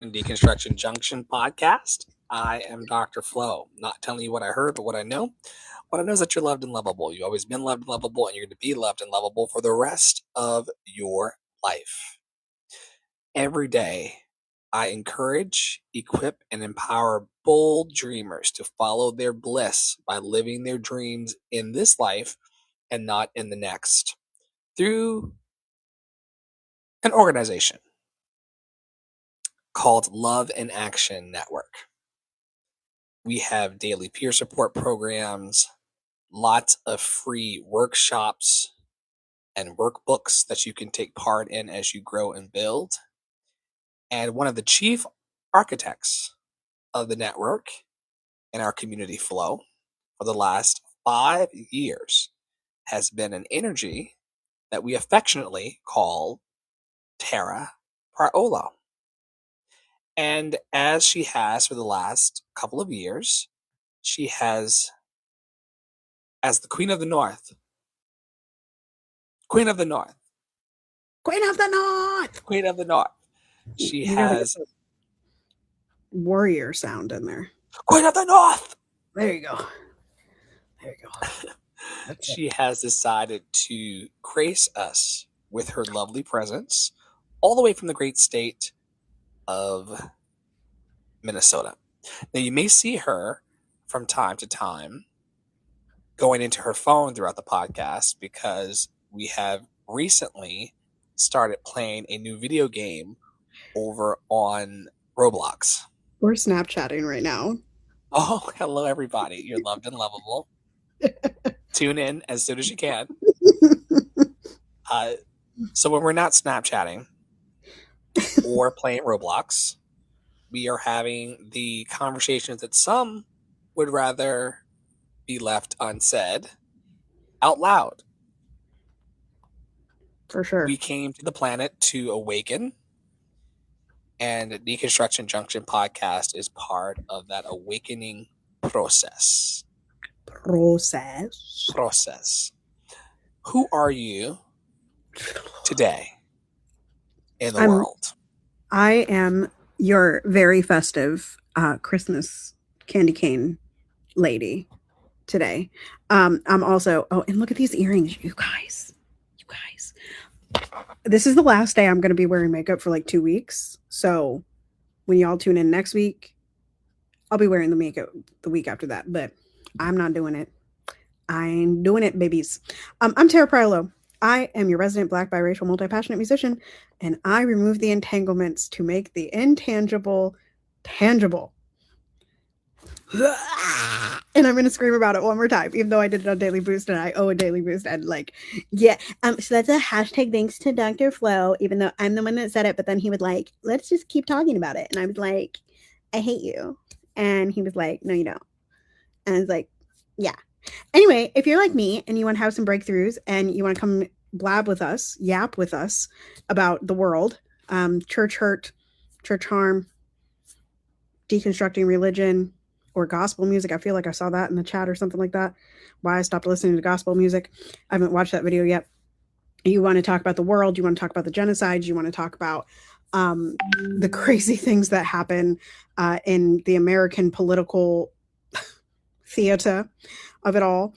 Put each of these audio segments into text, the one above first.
Deconstruction Junction podcast. I am Dr. Flo. Not telling you what I heard, but what I know. What I know is that you're loved and lovable. You've always been loved and lovable, and you're going to be loved and lovable for the rest of your life. Every day, I encourage, equip, and empower bold dreamers to follow their bliss by living their dreams in this life and not in the next through an organization called Love in Action Network. We have daily peer support programs, lots of free workshops and workbooks that you can take part in as you grow and build. And one of the chief architects of the network in our community flow for the last 5 years has been an energy that we affectionately call Tara Priolo. And as she has for the last couple of years, she has, as the Queen of the North, Queen of the North, she has warrior sound in there. Queen of the North. There you go. She has decided to grace us with her lovely presence all the way from the great state of Minnesota. Now, you may see her from time to time going into her phone throughout the podcast because we have recently started playing a new video game over on Roblox. We're Snapchatting right now. Oh, hello, everybody. You're loved and lovable. Tune in as soon as you can. So when we're not Snapchatting or playing Roblox, we are having the conversations that some would rather be left unsaid out loud. For sure. We came to the planet to awaken, and the Deconstruction Junction podcast is part of that awakening process. Who are you today in the world? I am your very festive Christmas candy cane lady today. I'm also, and look at these earrings, you guys. This is the last day I'm going to be wearing makeup for like 2 weeks. So when y'all tune in next week, I'll be wearing the makeup the week after that, but I'm not doing it. I ain't doing it, babies. I'm Tara Priolo. I am your resident Black, biracial, multi-passionate musician, and I remove the entanglements to make the intangible tangible. And I'm going to scream about it one more time, even though I did it on Daily Boost and I owe a Daily Boost. And so that's a hashtag thanks to Dr. Flo, even though I'm the one that said it. But then he would like, let's just keep talking about it. And I was like, I hate you. And he was like, no, you don't. And I was like, yeah. Anyway, if you're like me and you want to have some breakthroughs and you want to come blab with us, yap with us about the world, church hurt, church harm, deconstructing religion, or gospel music. I feel like I saw that in the chat or something like that. Why I stopped listening to gospel music. I haven't watched that video yet. You want to talk about the world. You want to talk about the genocide. You want to talk about the crazy things that happen in the American political theater of it all.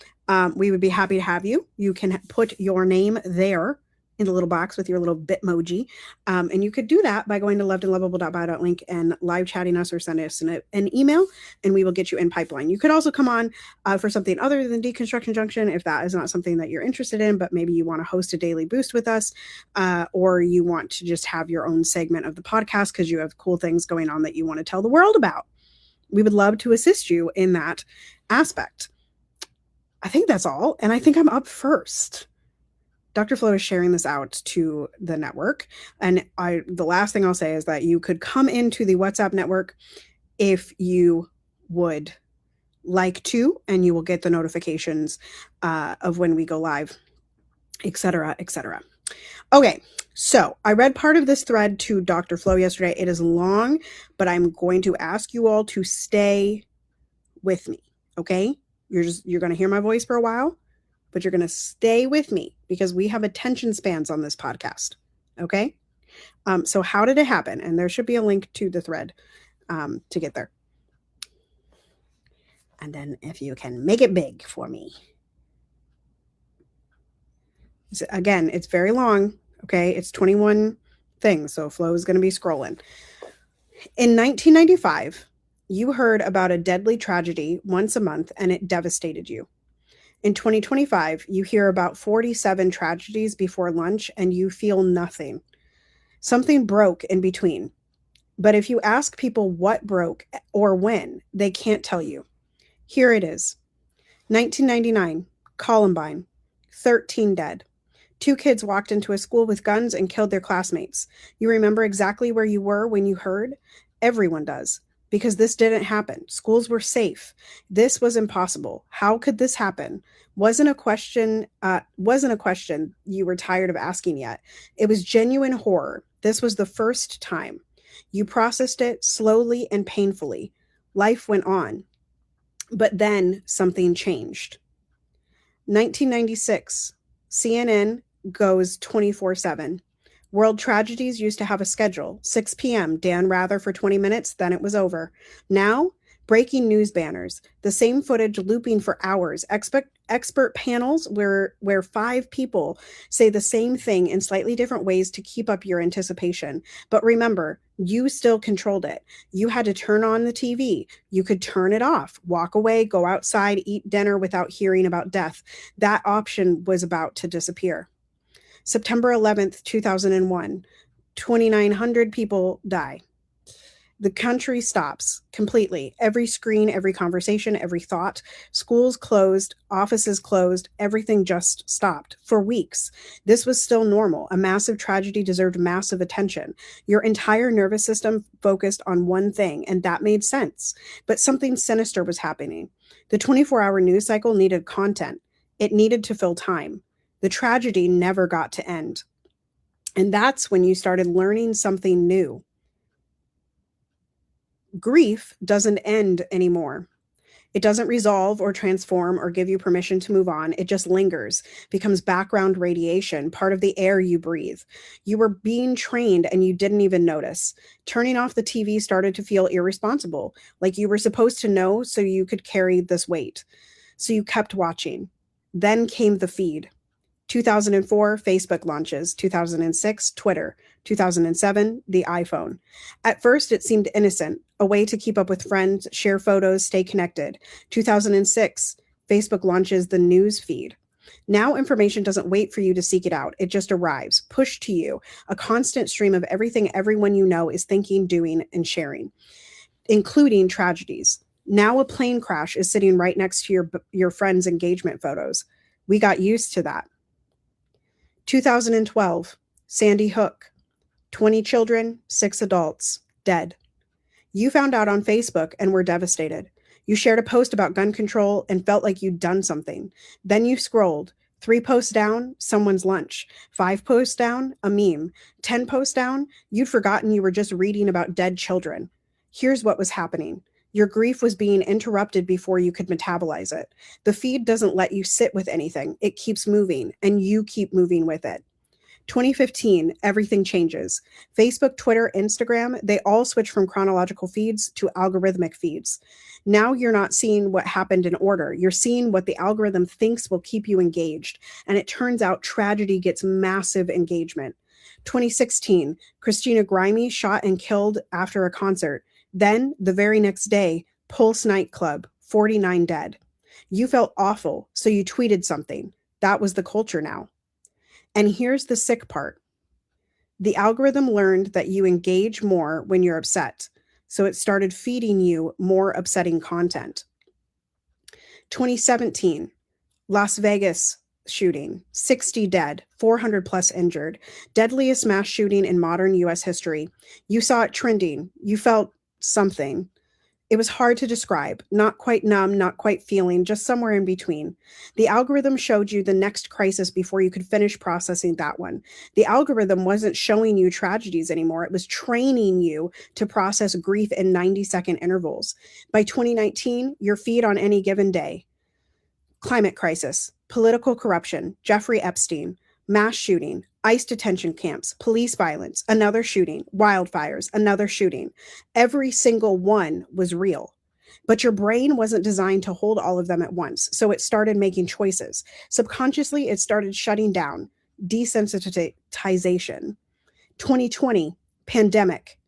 We would be happy to have you. You can put your name there in the little box with your little Bitmoji. And you could do that by going to lovedandlovable.bio.link and live chatting us or send us an email, and we will get you in pipeline. You could also come on for something other than Deconstruction Junction if that is not something that you're interested in, but maybe you want to host a daily boost with us, or you want to just have your own segment of the podcast because you have cool things going on that you want to tell the world about. We would love to assist you in that aspect. I think that's all. And I think I'm up first. Dr. Flo is sharing this out to the network. And the last thing I'll say is that you could come into the WhatsApp network if you would like to, and you will get the notifications of when we go live, etc., etc. Okay, so I read part of this thread to Dr. Flo yesterday. It is long, but I'm going to ask you all to stay with me, okay? You're going to hear my voice for a while, but you're going to stay with me because we have attention spans on this podcast, okay? So how did it happen? And there should be a link to the thread to get there. And then if you can make it big for me. So again, it's very long. Okay, it's 21 things. So Flo is going to be scrolling. In 1995, you heard about a deadly tragedy once a month and it devastated you. In 2025, you hear about 47 tragedies before lunch and you feel nothing. Something broke in between. But if you ask people what broke or when, they can't tell you. Here it is. 1999, Columbine, 13 dead. 2 kids walked into a school with guns and killed their classmates. You remember exactly where you were when you heard? Everyone does. Because this didn't happen. Schools were safe. This was impossible. How could this happen? Wasn't a question you were tired of asking yet. It was genuine horror. This was the first time. You processed it slowly and painfully. Life went on. But then something changed. 1996, CNN goes 24/7. World tragedies used to have a schedule. 6 p.m., Dan Rather for 20 minutes, then it was over. Now, breaking news banners, the same footage looping for hours, expert panels where 5 people say the same thing in slightly different ways to keep up your anticipation. But remember, you still controlled it. You had to turn on the TV. You could turn it off, walk away, go outside, eat dinner without hearing about death. That option was about to disappear. September 11th, 2001, 2,900 people die. The country stops completely. Every screen, every conversation, every thought. Schools closed, offices closed, everything just stopped for weeks. This was still normal. A massive tragedy deserved massive attention. Your entire nervous system focused on one thing, and that made sense. But something sinister was happening. The 24-hour news cycle needed content. It needed to fill time. The tragedy never got to end. And that's when you started learning something new. Grief doesn't end anymore. It doesn't resolve or transform or give you permission to move on. It just lingers, becomes background radiation, part of the air you breathe. You were being trained and you didn't even notice. Turning off the TV started to feel irresponsible, like you were supposed to know so you could carry this weight. So you kept watching. Then came the feed. 2004, Facebook launches. 2006, Twitter. 2007, the iPhone. At first, it seemed innocent, a way to keep up with friends, share photos, stay connected. 2006, Facebook launches the news feed. Now information doesn't wait for you to seek it out. It just arrives, pushed to you, a constant stream of everything everyone you know is thinking, doing, and sharing, including tragedies. Now a plane crash is sitting right next to your friend's engagement photos. We got used to that. 2012, Sandy Hook. 20 children, 6 adults, dead. You found out on Facebook and were devastated. You shared a post about gun control and felt like you'd done something. Then you scrolled. 3 posts down, someone's lunch. 5 posts down, a meme. 10 posts down, you'd forgotten you were just reading about dead children. Here's what was happening. Your grief was being interrupted before you could metabolize it. The feed doesn't let you sit with anything. It keeps moving, and you keep moving with it. 2015, everything changes. Facebook, Twitter, Instagram, they all switch from chronological feeds to algorithmic feeds. Now you're not seeing what happened in order. You're seeing what the algorithm thinks will keep you engaged. And it turns out tragedy gets massive engagement. 2016, Christina Grimmie shot and killed after a concert. Then, the very next day, Pulse nightclub, 49 dead. You felt awful, so you tweeted something. That was the culture now. And here's the sick part. The algorithm learned that you engage more when you're upset, so it started feeding you more upsetting content. 2017, Las Vegas shooting, 60 dead, 400 plus injured, deadliest mass shooting in modern US history. You saw it trending. You felt something. It was hard to describe, not quite numb, not quite feeling, just somewhere in between. The algorithm showed you the next crisis before you could finish processing that one. The algorithm wasn't showing you tragedies anymore. It was training you to process grief in 90-second intervals. By 2019, your feed on any given day: climate crisis, political corruption, Jeffrey Epstein, mass shooting, ICE detention camps, police violence, another shooting, wildfires, another shooting. Every single one was real. But your brain wasn't designed to hold all of them at once, so it started making choices. Subconsciously, it started shutting down, desensitization. 2020, pandemic.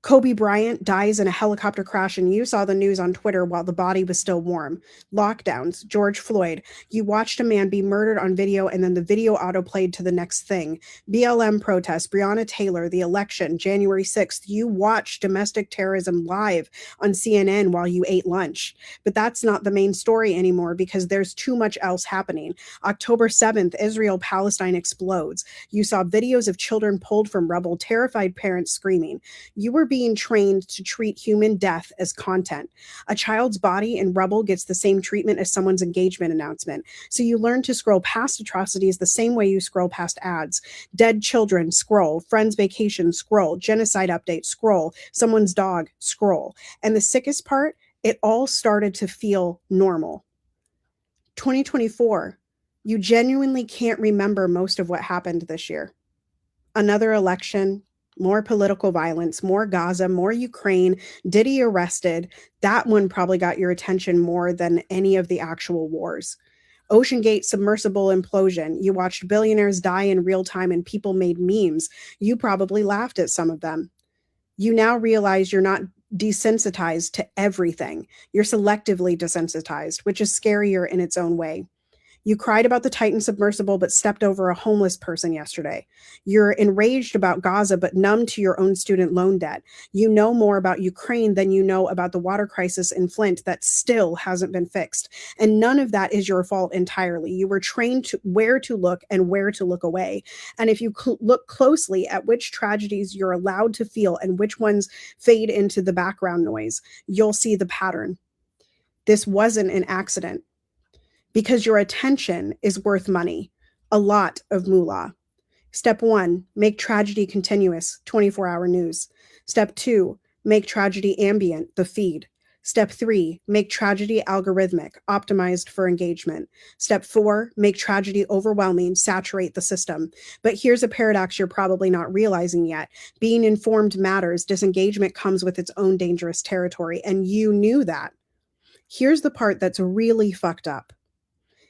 Kobe Bryant dies in a helicopter crash, and you saw the news on Twitter while the body was still warm. Lockdowns, George Floyd. You watched a man be murdered on video, and then the video autoplayed to the next thing. BLM protests, Breonna Taylor, the election, January 6th. You watched domestic terrorism live on CNN while you ate lunch. But that's not the main story anymore because there's too much else happening. October 7th, Israel-Palestine explodes. You saw videos of children pulled from rubble, terrified parents screaming. You were being trained to treat human death as content. A child's body in rubble gets the same treatment as someone's engagement announcement. So you learn to scroll past atrocities the same way you scroll past ads. Dead children, scroll. Friends' vacation, scroll. Genocide update, scroll. Someone's dog, scroll. And the sickest part, it all started to feel normal. 2024, you genuinely can't remember most of what happened this year. Another election, more political violence, more Gaza, more Ukraine, Diddy arrested. That one probably got your attention more than any of the actual wars. OceanGate submersible implosion. You watched billionaires die in real time and people made memes. You probably laughed at some of them. You now realize you're not desensitized to everything. You're selectively desensitized, which is scarier in its own way. You cried about the Titan submersible, but stepped over a homeless person yesterday. You're enraged about Gaza, but numb to your own student loan debt. You know more about Ukraine than you know about the water crisis in Flint that still hasn't been fixed. And none of that is your fault entirely. You were trained to where to look and where to look away. And if you look closely at which tragedies you're allowed to feel and which ones fade into the background noise, you'll see the pattern. This wasn't an accident. Because your attention is worth money, a lot of moolah. Step 1, make tragedy continuous, 24-hour news. Step 2, make tragedy ambient, the feed. Step 3, make tragedy algorithmic, optimized for engagement. Step 4, make tragedy overwhelming, saturate the system. But here's a paradox you're probably not realizing yet. Being informed matters. Disengagement comes with its own dangerous territory, and you knew that. Here's the part that's really fucked up.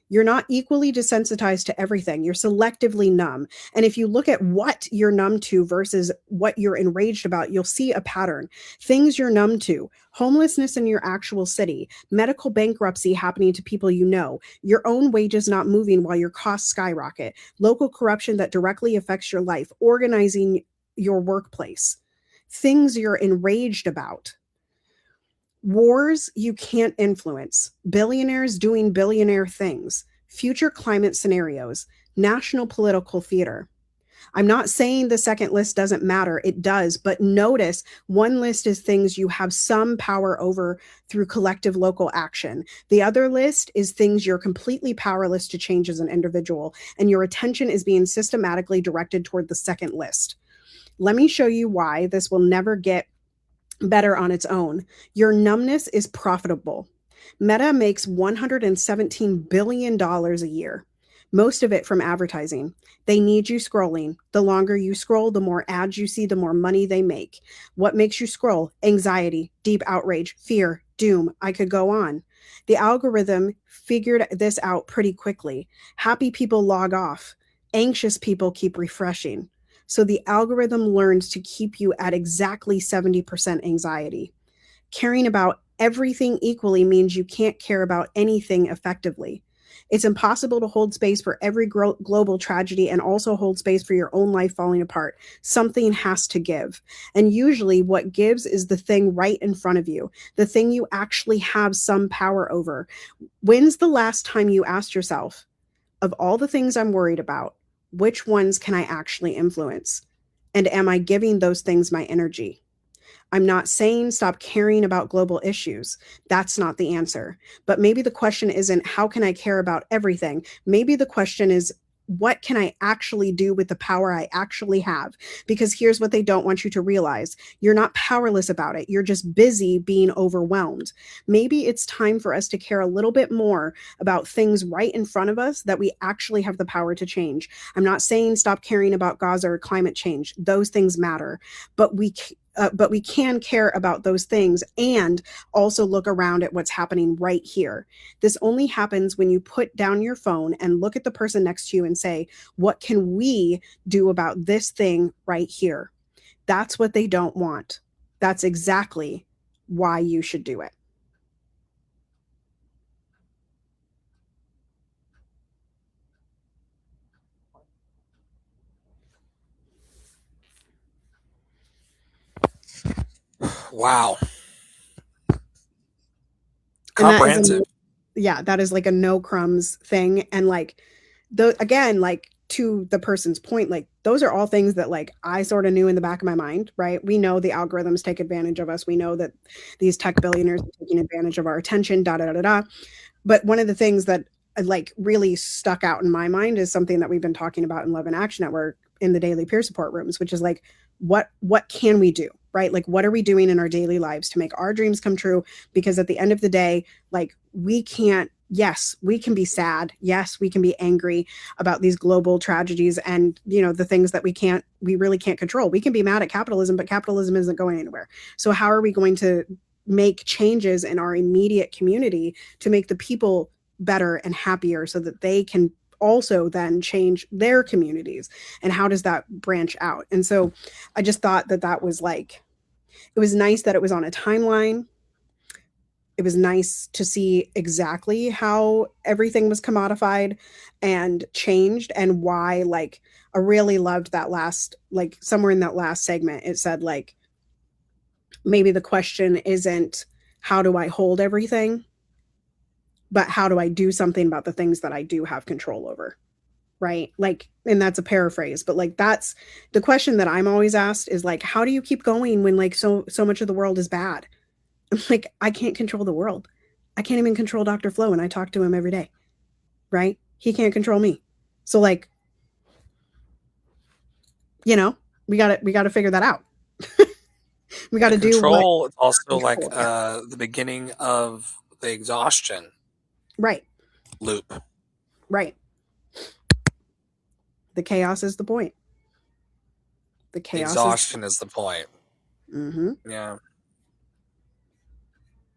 You're not equally desensitized to everything. You're selectively numb. And if you look at what you're numb to versus what you're enraged about, you'll see a pattern. Things you're numb to: homelessness in your actual city, medical bankruptcy happening to people you know, your own wages not moving while your costs skyrocket, local corruption that directly affects your life, organizing your workplace. Things you're enraged about. Wars you can't influence, billionaires doing billionaire things, future climate scenarios, national political theater. I'm not saying the second list doesn't matter, it does, but notice one list is things you have some power over through collective local action. The other list is things you're completely powerless to change as an individual, and your attention is being systematically directed toward the second list. Let me show you why this will never get better on its own. Your numbness is profitable. Meta makes $117 billion a year, most of it from advertising. They need you scrolling. The longer you scroll, the more ads you see, the more money they make. What makes you scroll? Anxiety, deep outrage, fear, doom. I could go on. The algorithm figured this out pretty quickly. Happy people log off. Anxious people keep refreshing. So the algorithm learns to keep you at exactly 70% anxiety. Caring about everything equally means you can't care about anything effectively. It's impossible to hold space for every global tragedy and also hold space for your own life falling apart. Something has to give. And usually what gives is the thing right in front of you, the thing you actually have some power over. When's the last time you asked yourself, of all the things I'm worried about, which ones can I actually influence? And am I giving those things my energy? I'm not saying stop caring about global issues. That's not the answer. But maybe the question isn't, how can I care about everything? Maybe the question is, what can I actually do with the power I actually have? Because here's what they don't want you to realize: you're not powerless about it. You're just busy being overwhelmed. Maybe it's time for us to care a little bit more about things right in front of us that we actually have the power to change. I'm not saying stop caring about Gaza or climate change. Those things matter, but we can care about those things and also look around at what's happening right here. This only happens when you put down your phone and look at the person next to you and say, what can we do about this thing right here? That's what they don't want. That's exactly why you should do it. Wow. And that is Comprehensive. that is like a no crumbs thing. And like, again, like, to the person's point, like, those are all things that like I sort of knew in the back of my mind, right? We know the algorithms take advantage of us. We know that these tech billionaires are taking advantage of our attention, da da da da. But one of the things that like really stuck out in my mind is something that we've been talking about in Love and Action Network in the daily peer support rooms, which is like, what can we do, right? Like, what are we doing in our daily lives to make our dreams come true? Because at the end of the day, like, we can't, yes, we can be sad, yes, we can be angry about these global tragedies and, you know, the things that we really can't control. We can be mad at capitalism, but capitalism isn't going anywhere. So how are we going to make changes in our immediate community to make the people better and happier so that they can also then change their communities? And how does that branch out? And so I just thought that that was like, it was nice that it was on a timeline. It was nice to see exactly how everything was commodified and changed, and why, like, I really loved that last, like, somewhere in that last segment it said like, maybe the question isn't how do I hold everything, but how do I do something about the things that I do have control over? Right. Like, and that's a paraphrase, but like, that's the question that I'm always asked is like, how do you keep going when like so much of the world is bad? I'm like, I can't control the world. I can't even control Dr. Flo, and I talk to him every day. Right. He can't control me. So like, we gotta figure that out. We And gotta do what control is also like control. Yeah. the beginning of the exhaustion Right. loop. Right. The chaos is the point. The The chaos is exhaustion is the point. mm-hmm. Yeah.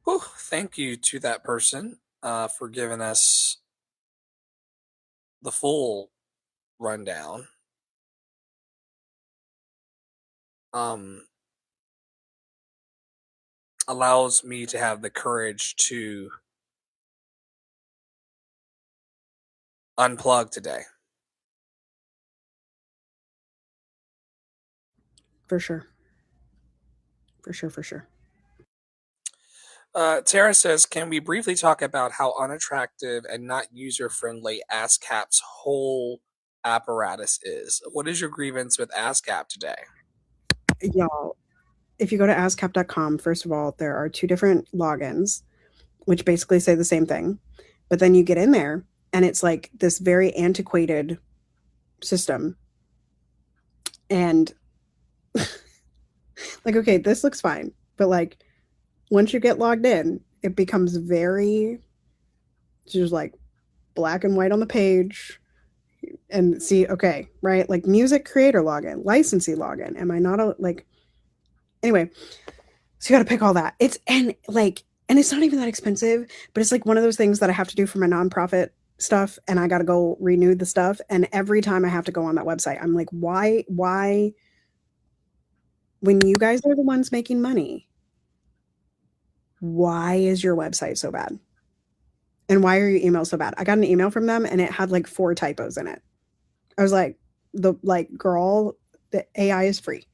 Whew, thank you to that person for giving us the full rundown. Um, allows me to have the courage to unplug today. For sure. For sure, for sure. Tara says, can we briefly talk about how unattractive and not user-friendly ASCAP's whole apparatus is? What is your grievance with ASCAP today? Y'all, if you go to ascap.com, first of all, there are two different logins, which basically say the same thing. But then you get in there and it's like this very antiquated system. And like, okay, this looks fine. But like, once you get logged in, it becomes very just like black and white on the page. And see, okay, right? Like, music creator login, licensee login. Am I not a like, anyway? So you got to pick all that. And it's not even that expensive, but it's like one of those things that I have to do for my nonprofit stuff, and I got to go renew the stuff. And every time I have to go on that website, I'm like, why, when you guys are the ones making money, why is your website so bad? And why are your emails so bad? I got an email from them and it had like 4 typos in it. I was like, girl, the AI is free.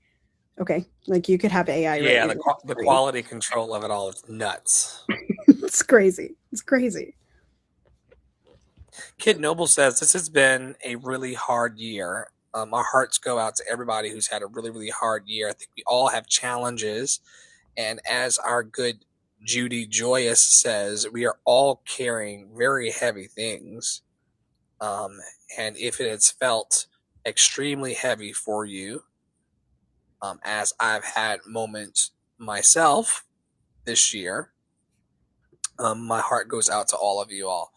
Okay. Like, you could have AI write Yeah, your the free. quality control of it all is nuts. It's crazy. It's crazy. Kid Noble says, this has been a really hard year. Our hearts go out to everybody who's had a really, really hard year. I think we all have challenges. And as our good Judy Joyous says, we are all carrying very heavy things. And if it has felt extremely heavy for you, as I've had moments myself this year, my heart goes out to all of you all.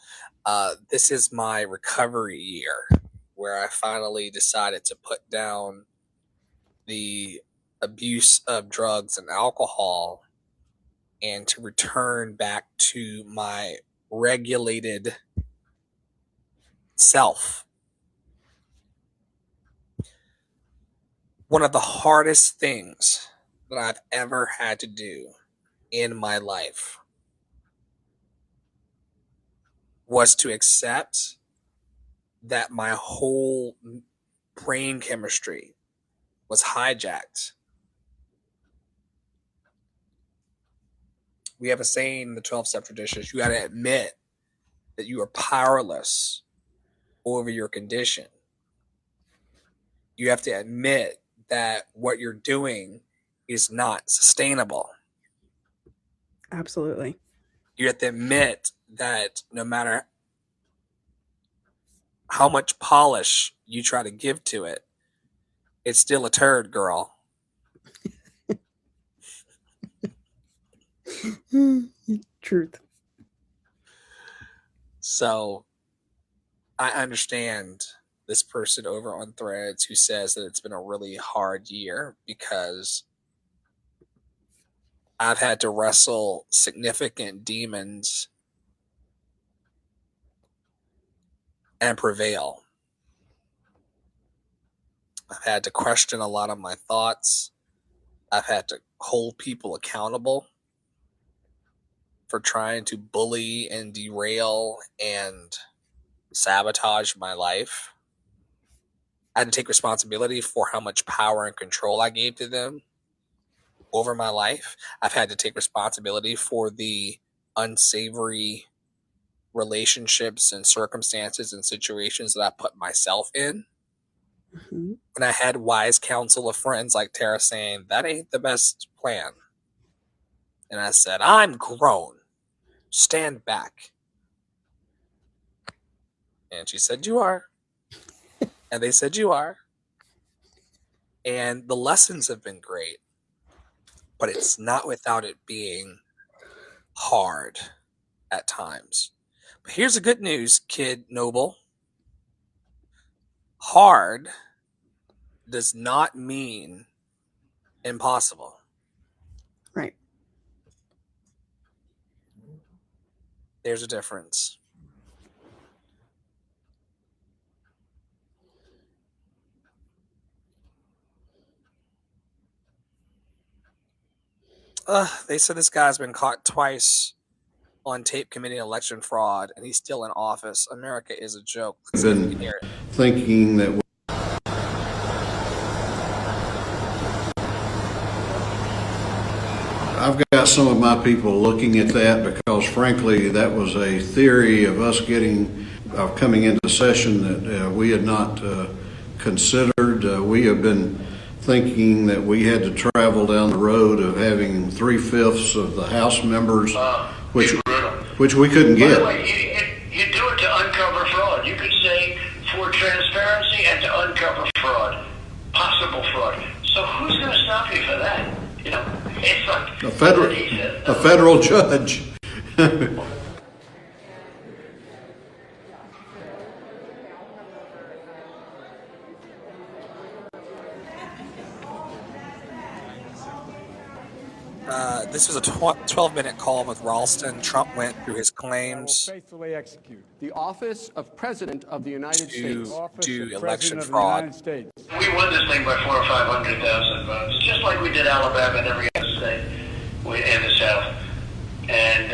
This is my recovery year where I finally decided to put down the abuse of drugs and alcohol and to return back to my regulated self. One of the hardest things that I've ever had to do in my life was to accept that my whole brain chemistry was hijacked. We have a saying in the 12-step traditions, you got to admit that you are powerless over your condition. You have to admit that what you're doing is not sustainable. Absolutely. You have to admit that no matter how much polish you try to give to it, it's still a turd, girl. Truth. So I understand this person over on Threads who says that it's been a really hard year because I've had to wrestle significant demons and prevail. I've had to question a lot of my thoughts. I've had to hold people accountable for trying to bully and derail and sabotage my life. I had to take responsibility for how much power and control I gave to them over my life. I've had to take responsibility for the unsavory relationships and circumstances and situations that I put myself in. Mm-hmm. And I had wise counsel of friends like Tara saying, that ain't the best plan. And I said, I'm grown. Stand back. And she said, you are. And they said, you are. And the lessons have been great. But it's not without it being hard at times. But here's the good news, Kid Noble. Hard does not mean impossible. Right. There's a difference. They said this guy's been caught twice on tape committing election fraud, and he's still in office. America is a joke. I've been thinking that I've got some of my people looking at that because, frankly, that was a theory of us coming into session that we had not considered. We have been thinking that we had to travel down the road of having 3/5 of the House members, which we couldn't get. By the way, you do it to uncover fraud. You could say for transparency and to uncover fraud, possible fraud. So who's going to stop you for that? You know, it's like a federal judge. This was a 12-minute call with Ralston. Trump went through his claims. I will faithfully execute the office of President of the United States. Do election fraud. We won this thing by 400,000 or 500,000 votes, just like we did Alabama and every other state in the South. And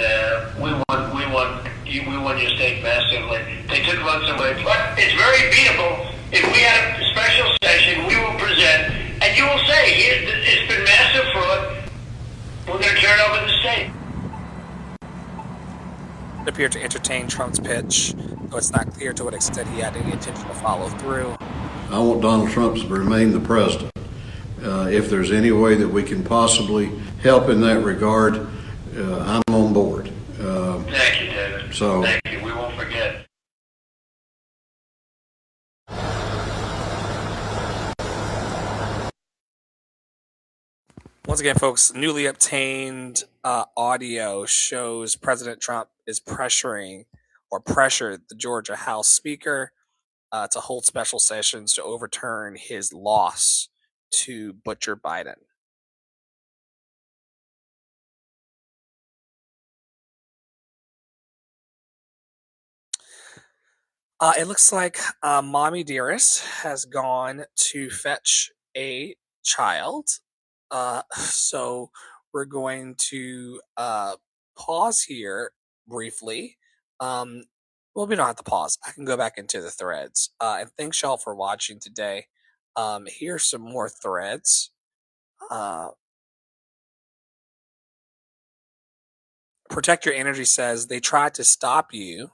we won your state massively. They took votes away, but it's very beatable. If we had a special session, we will present, and you will say, it's been massive fraud. We're going to turn over the state. It appeared to entertain Trump's pitch, though it's not clear to what extent he had any intention to follow through. I want Donald Trump to remain the president. If there's any way that we can possibly help in that regard, I'm on board. Thank you, David. So. Thank you. Once again, folks, newly obtained audio shows President Trump is pressured the Georgia House Speaker to hold special sessions to overturn his loss to Butcher Biden. It looks like Mommy Dearest has gone to fetch a child. So we're going to pause here briefly. Well, we don't have to pause. I can go back into the threads. And thanks y'all for watching today. Here's some more threads. Protect Your Energy says they tried to stop you.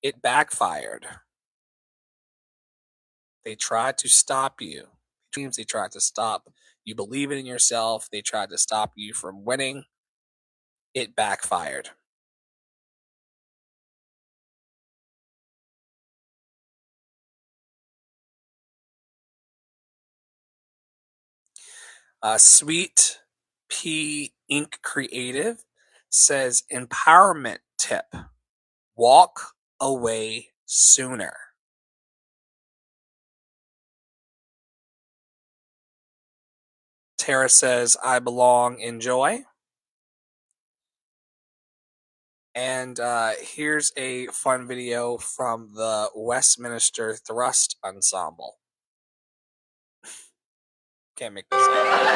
It backfired. They tried to stop you. Dreams, they tried to stop you believing in yourself. They tried to stop you from winning. It backfired. Sweet P Inc. Creative says empowerment tip. Walk away sooner. Tara says, I belong, enjoy. And here's a fun video from the Westminster Thrust Ensemble. Can't make this up.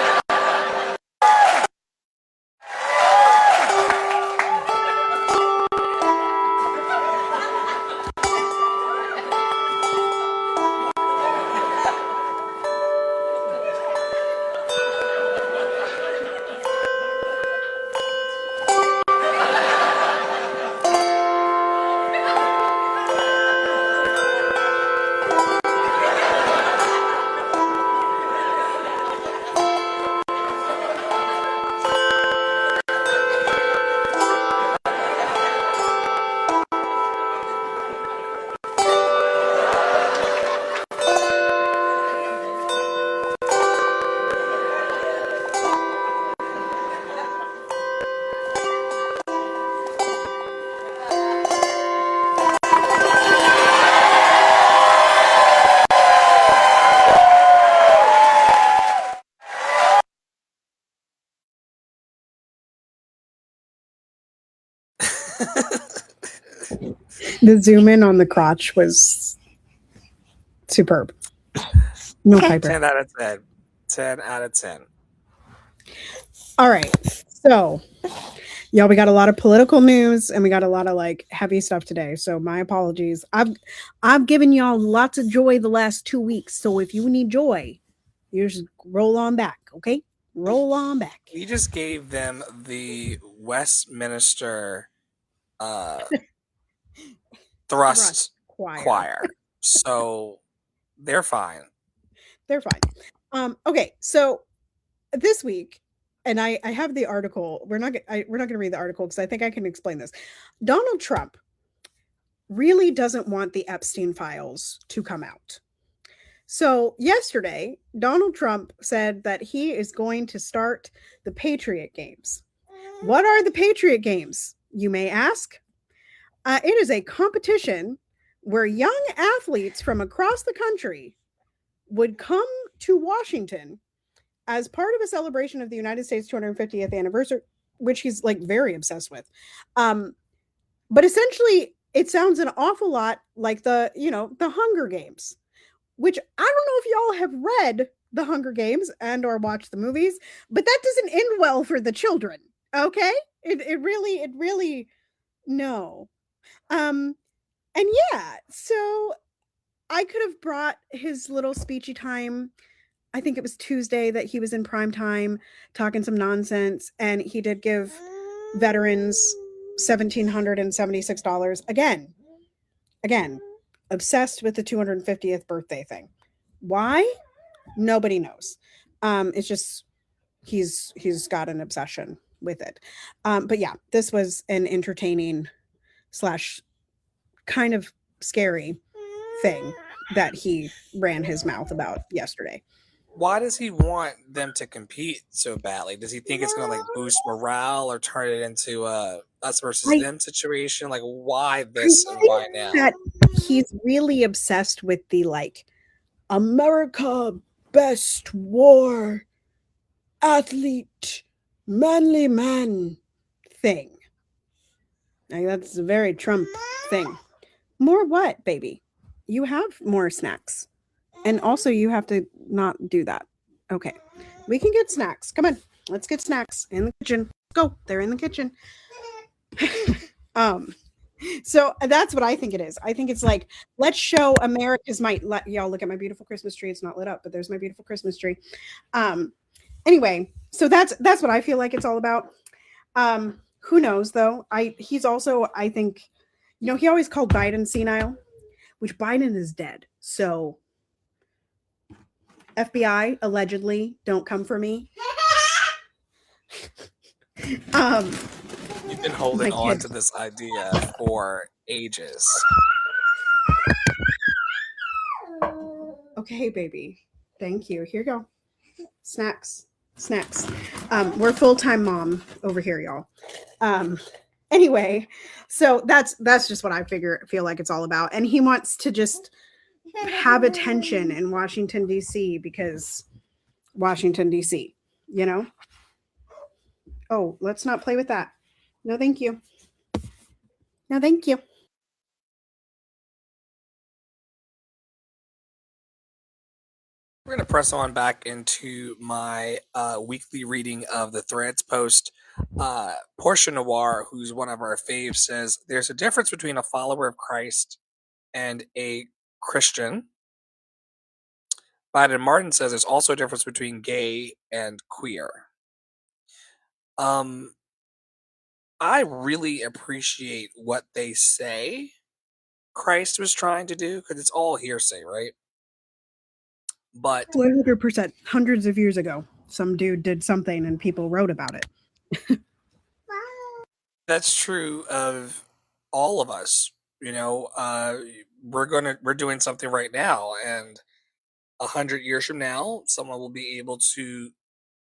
The zoom in on the crotch was superb. No hyper. 10 out of 10. 10 out of 10. All right. So, y'all, we got a lot of political news and we got a lot of like heavy stuff today. So my apologies. I've given y'all lots of joy the last 2 weeks. So if you need joy, you just roll on back. Okay. Roll on back. We just gave them the Westminster Thrust Choir. So they're fine. They're fine. Okay. So this week, and I have the article. We're not going to read the article because I think I can explain this. Donald Trump really doesn't want the Epstein files to come out. So yesterday, Donald Trump said that he is going to start the Patriot Games. What are the Patriot Games, you may ask? It is a competition where young athletes from across the country would come to Washington as part of a celebration of the United States 250th anniversary, which he's like very obsessed with. But essentially, it sounds an awful lot like the Hunger Games, which I don't know if y'all have read the Hunger Games and or watched the movies, but that doesn't end well for the children. Okay, it really no. And yeah, so I could have brought his little speechy time. I think it was Tuesday that he was in prime time talking some nonsense, and he did give veterans $1,776. Again, obsessed with the 250th birthday thing. Why? Nobody knows. It's just he's got an obsession with it. But yeah, this was an entertaining / kind of scary thing that he ran his mouth about yesterday. Why does he want them to compete so badly? Does he think it's going to like boost morale or turn it into a us versus them situation? Like, why this and why now? That he's really obsessed with the like America best war athlete manly man thing. Like, that's a very Trump thing. More what, baby? You have more snacks. And also you have to not do that. Okay. We can get snacks. Come on. Let's get snacks in the kitchen. Go. They're in the kitchen. So that's what I think it is. I think it's like, let's show America's might. Y'all look at my beautiful Christmas tree. It's not lit up, but there's my beautiful Christmas tree. Anyway, so that's what I feel like it's all about. Who knows though? He's also, I think, he always called Biden senile, which Biden is dead. So FBI allegedly, don't come for me. You've been holding on to this idea for ages. Okay, baby. Thank you. Here you go. Snacks. We're full-time mom over here, y'all. Anyway, so that's just what I feel like it's all about. And he wants to just have attention in Washington, D.C. because Washington, D.C., Oh, let's not play with that. No, thank you. No, thank you. We're going to press on back into my weekly reading of the Threads post. Portia Noir, who's one of our faves, says, there's a difference between a follower of Christ and a Christian. Biden Martin says there's also a difference between gay and queer. I really appreciate what they say Christ was trying to do, because it's all hearsay, right? But 100%, hundreds of years ago, some dude did something and people wrote about it. That's true of all of us. We're doing something right now, and 100 years from now, someone will be able to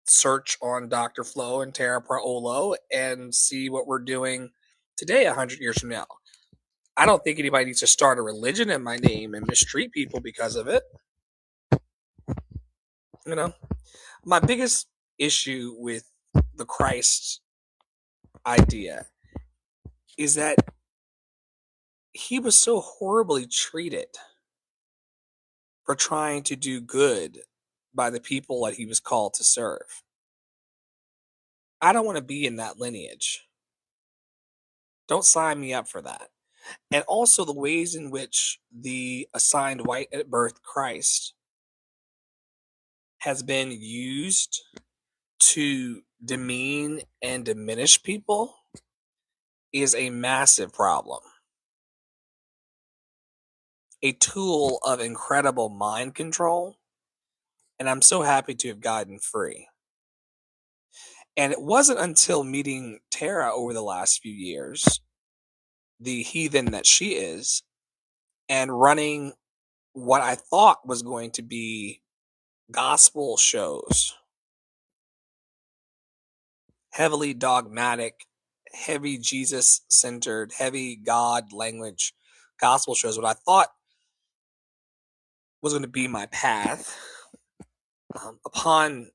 search on Dr. Flo and Tara Priolo and see what we're doing today 100 years from now. I don't think anybody needs to start a religion in my name and mistreat people because of it. My biggest issue with the Christ idea is that he was so horribly treated for trying to do good by the people that he was called to serve. I don't want to be in that lineage. Don't sign me up for that. And also the ways in which the assigned white at birth Christ has been used to demean and diminish people is a massive problem. A tool of incredible mind control, and I'm so happy to have gotten free. And it wasn't until meeting Tara over the last few years, the heathen that she is, and running what I thought was going to be gospel shows, heavily dogmatic, heavy Jesus-centered, heavy God language gospel shows, what I thought was going to be my path. Upon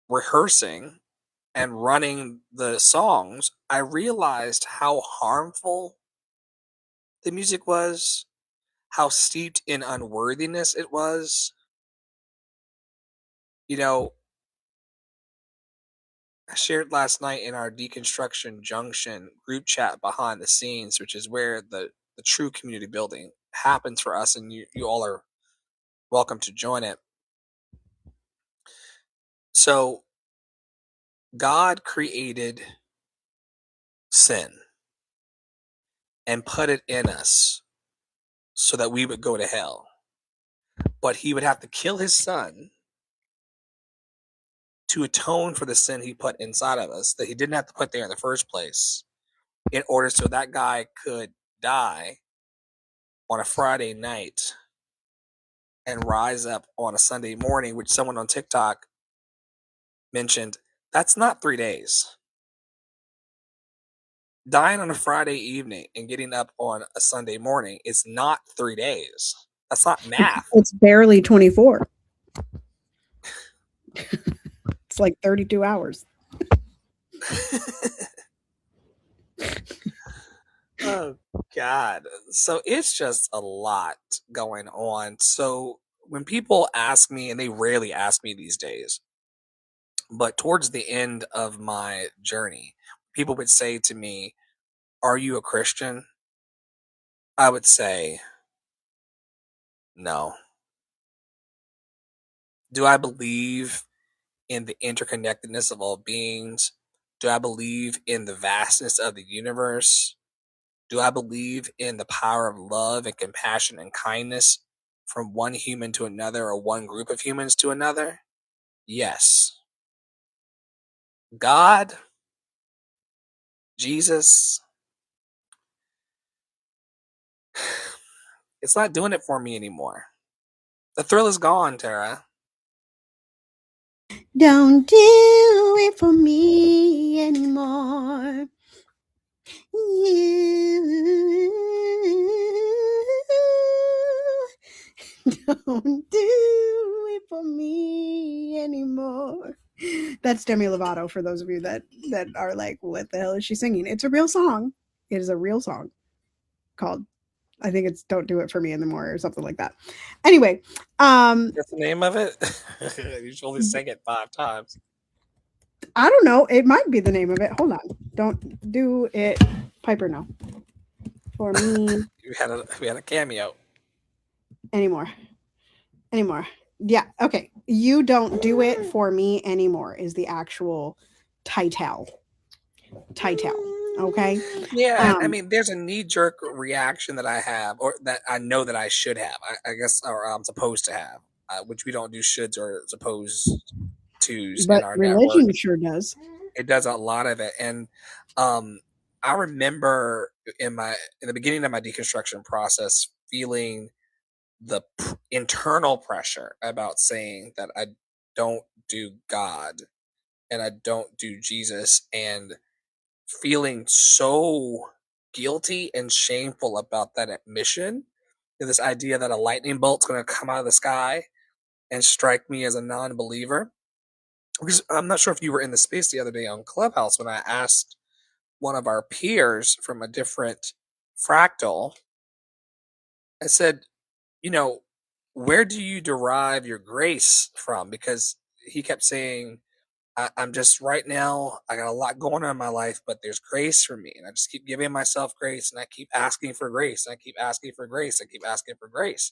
rehearsing and running the songs, I realized how harmful the music was, how steeped in unworthiness it was. I shared last night in our Deconstruction Junction group chat behind the scenes, which is where the true community building happens for us, and you all are welcome to join it. So God created sin and put it in us so that we would go to hell. But he would have to kill his son to atone for the sin he put inside of us that he didn't have to put there in the first place, in order so that guy could die on a Friday night and rise up on a Sunday morning, which someone on TikTok mentioned, that's not 3 days. Dying on a Friday evening and getting up on a Sunday morning is not 3 days. That's not math. It's barely 24. It's like 32 hours. Oh, God. So it's just a lot going on. So when people ask me, and they rarely ask me these days, but towards the end of my journey, people would say to me, "Are you a Christian?" I would say, "No." Do I believe in the interconnectedness of all beings? Do I believe in the vastness of the universe? Do I believe in the power of love and compassion and kindness from one human to another or one group of humans to another? Yes. God, Jesus, it's not doing it for me anymore. The thrill is gone, Tara. Don't do it for me anymore. Don't do it for me anymore. That's Demi Lovato for those of you that are like, what the hell is she singing? It's a real song. It is a real song called, I think it's Don't Do It For Me Anymore or something like that. Anyway, What's the name of it? You should only sing it 5 times. I don't know. It might be the name of it. Hold on. Don't do it. Piper, no. For me We had a cameo. anymore. Yeah. Okay. You don't do it for me anymore is the actual title. Okay. Yeah, I mean, there's a knee-jerk reaction that I have, or that I know that I should have, I guess, or I'm supposed to have, which we don't do shoulds or supposed tos in But our network. religion sure does. It does a lot of it, and I remember in the beginning of my deconstruction process feeling the internal pressure about saying that I don't do God and I don't do Jesus, and feeling so guilty and shameful about that admission. This idea that a lightning bolt's going to come out of the sky and strike me as a non-believer. Because I'm not sure if you were in the space the other day on Clubhouse when I asked one of our peers from a different fractal, I said, where do you derive your grace from? Because he kept saying, I'm just right now, I got a lot going on in my life, but there's grace for me. And I just keep giving myself grace, and I keep asking for grace. And I keep asking for grace. I keep asking for grace.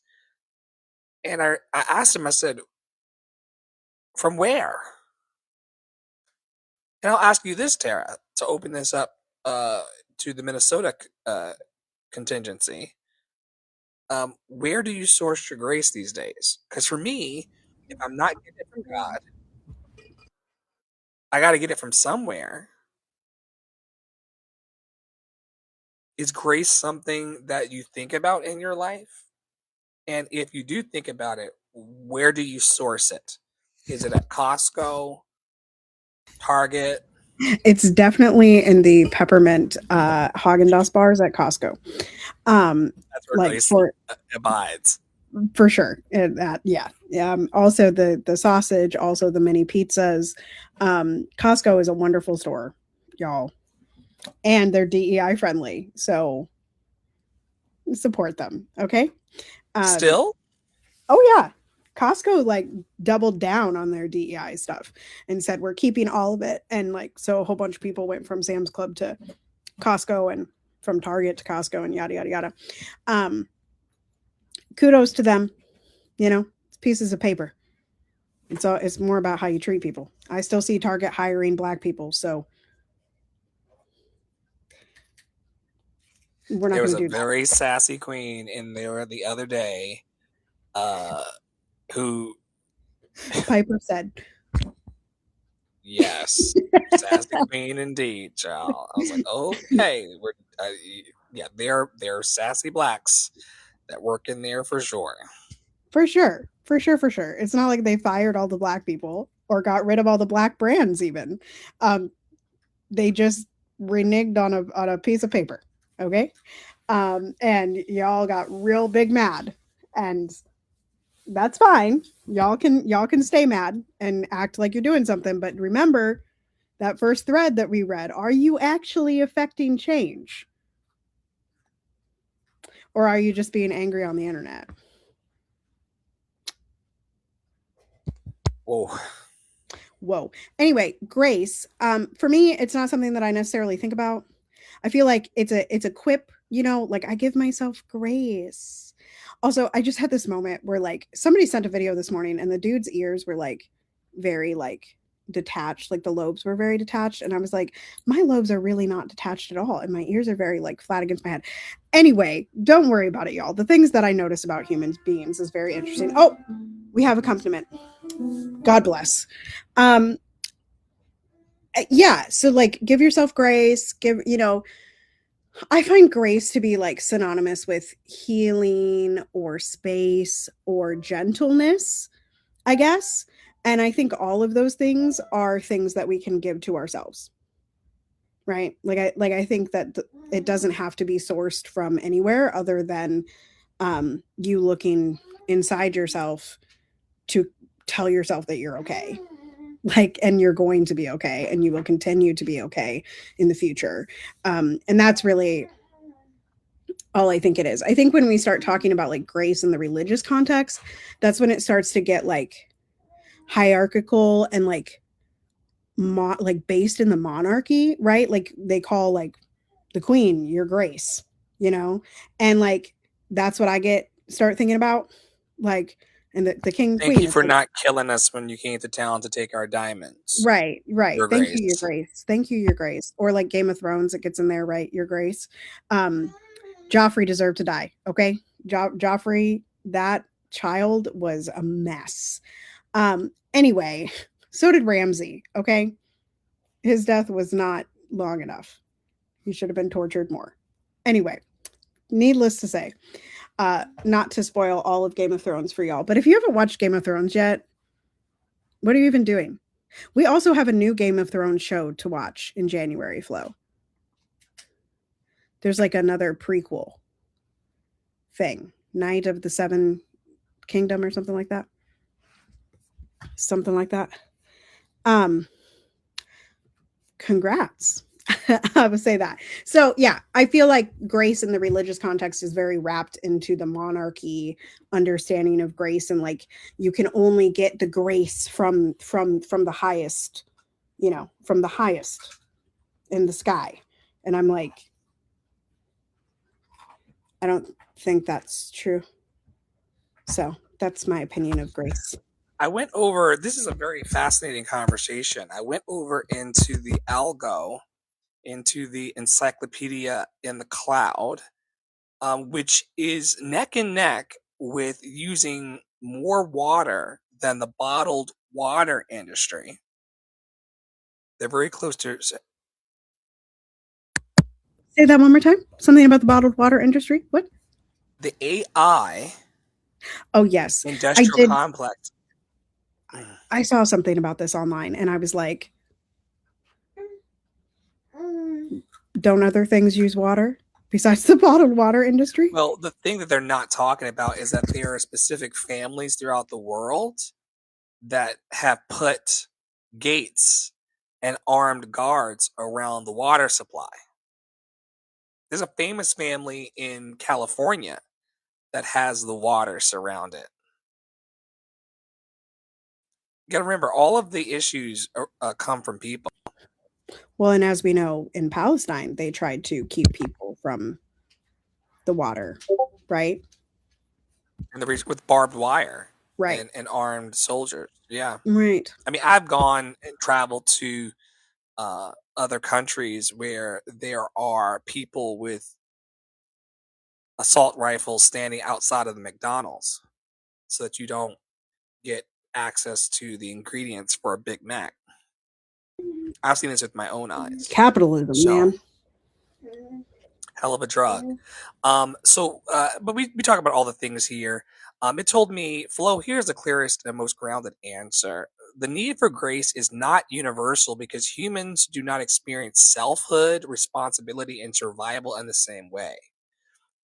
And I asked him, I said, from where? And I'll ask you this, Tara, to open this up to the Minnesota contingency. Where do you source your grace these days? Because for me, if I'm not getting it from God, I got to get it from somewhere. Is grace something that you think about in your life? And if you do think about it, where do you source it? Is it at Costco, Target? It's definitely in the peppermint Haagen-Dazs bars at Costco. That's where Like grace abides. for sure. Yeah. Also the sausage, also the mini pizzas. Costco is a wonderful store, y'all, and they're DEI friendly, so support them. Okay. Still? Oh yeah. Costco like doubled down on their DEI stuff and said we're keeping all of it, and like so a whole bunch of people went from Sam's Club to Costco and from Target to Costco and yada yada yada. Kudos to them. It's pieces of paper. And so it's more about how you treat people. I still see Target hiring Black people, so we're not There going was to a do that. very sassy queen in there the other day who, Piper said, yes, sassy queen indeed, child. I was like, okay, yeah, they're sassy Blacks that work in there for sure. For sure. For sure, for sure. It's not like they fired all the black people or got rid of all the black brands even. They just reneged on a piece of paper. Okay? And y'all got real big mad. And that's fine. Y'all can stay mad and act like you're doing something, but remember that first thread that we read, are you actually affecting change? Or are you just being angry on the internet? Whoa. Anyway, grace. For me, it's not something that I necessarily think about. I feel like it's a quip, like I give myself grace. Also, I just had this moment where like somebody sent a video this morning and the dude's ears were like very like detached, like the lobes were very detached, and I was like, my lobes are really not detached at all and my ears are very like flat against my head. Anyway, don't worry about it, y'all. The things that I notice about human beings is very interesting. Oh, we have accompaniment. God bless. Yeah, so like give yourself grace, I find grace to be like synonymous with healing or space or gentleness, I guess. And I think all of those things are things that we can give to ourselves. Right? I think that it doesn't have to be sourced from anywhere other than you looking inside yourself to tell yourself that you're okay. And you're going to be okay and you will continue to be okay in the future. And that's really all I think it is. I think when we start talking about like grace in the religious context, that's when it starts to get like hierarchical and like like based in the monarchy, right? Like they call like the queen your grace, and like that's what I start thinking about, like, and the king Thank queen you is for like, not killing us when you came to town to take our diamonds. right. Your Thank you, your grace. grace. Thank you, your grace. Or like Game of Thrones, it gets in there, right? Your grace. Joffrey deserved to die. Okay. Joffrey, that child was a mess. Anyway, so did Ramsay. Okay. His death was not long enough. He should have been tortured more. Anyway, needless to say, not to spoil all of Game of Thrones for y'all, but if you haven't watched Game of Thrones yet, what are you even doing? We also have a new Game of Thrones show to watch in January, Flo. There's like another prequel thing, Night of the Seven Kingdom or something like that. Something like that. Congrats. I would say that. So yeah, I feel like grace in the religious context is very wrapped into the monarchy understanding of grace, and like you can only get the grace from the highest, from the highest in the sky. And I'm like, I don't think that's true. So that's my opinion of grace. I went over, this is a very fascinating conversation. I went over into the algo, into the encyclopedia in the cloud, which is neck and neck with using more water than the bottled water industry. They're very close to. Say that one more time. Something about the bottled water industry. What? The AI. Oh yes, industrial complex. I saw something about this online, and I was like, don't other things use water besides the bottled water industry? Well, the thing that they're not talking about is that there are specific families throughout the world that have put gates and armed guards around the water supply. There's a famous family in California that has the water surrounded. You got to remember, all of the issues come from people. Well, and as we know, in Palestine, they tried to keep people from the water, right? And the reason with barbed wire, right, and armed soldiers. Yeah, right. I mean, I've gone and traveled to other countries where there are people with assault rifles standing outside of the McDonald's so that you don't get access to the ingredients for a Big Mac. I've seen this with my own eyes. Capitalism, man. Hell of a drug. But we talk about all the things here. It told me, Flo, here's the clearest and most grounded answer. The need for grace is not universal because humans do not experience selfhood, responsibility, and survival in the same way.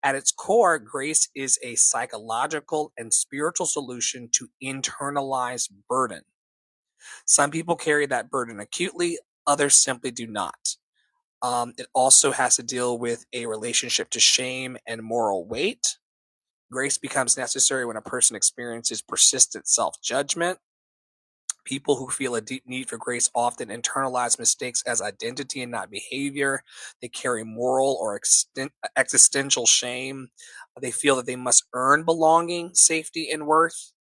At its core, grace is a psychological and spiritual solution to internalized burden. Some people carry that burden acutely, others simply do not. It also has to deal with a relationship to shame and moral weight. Grace becomes necessary when a person experiences persistent self-judgment. People who feel a deep need for grace often internalize mistakes as identity and not behavior. They carry moral or existential shame. They feel that they must earn belonging, safety, and worth.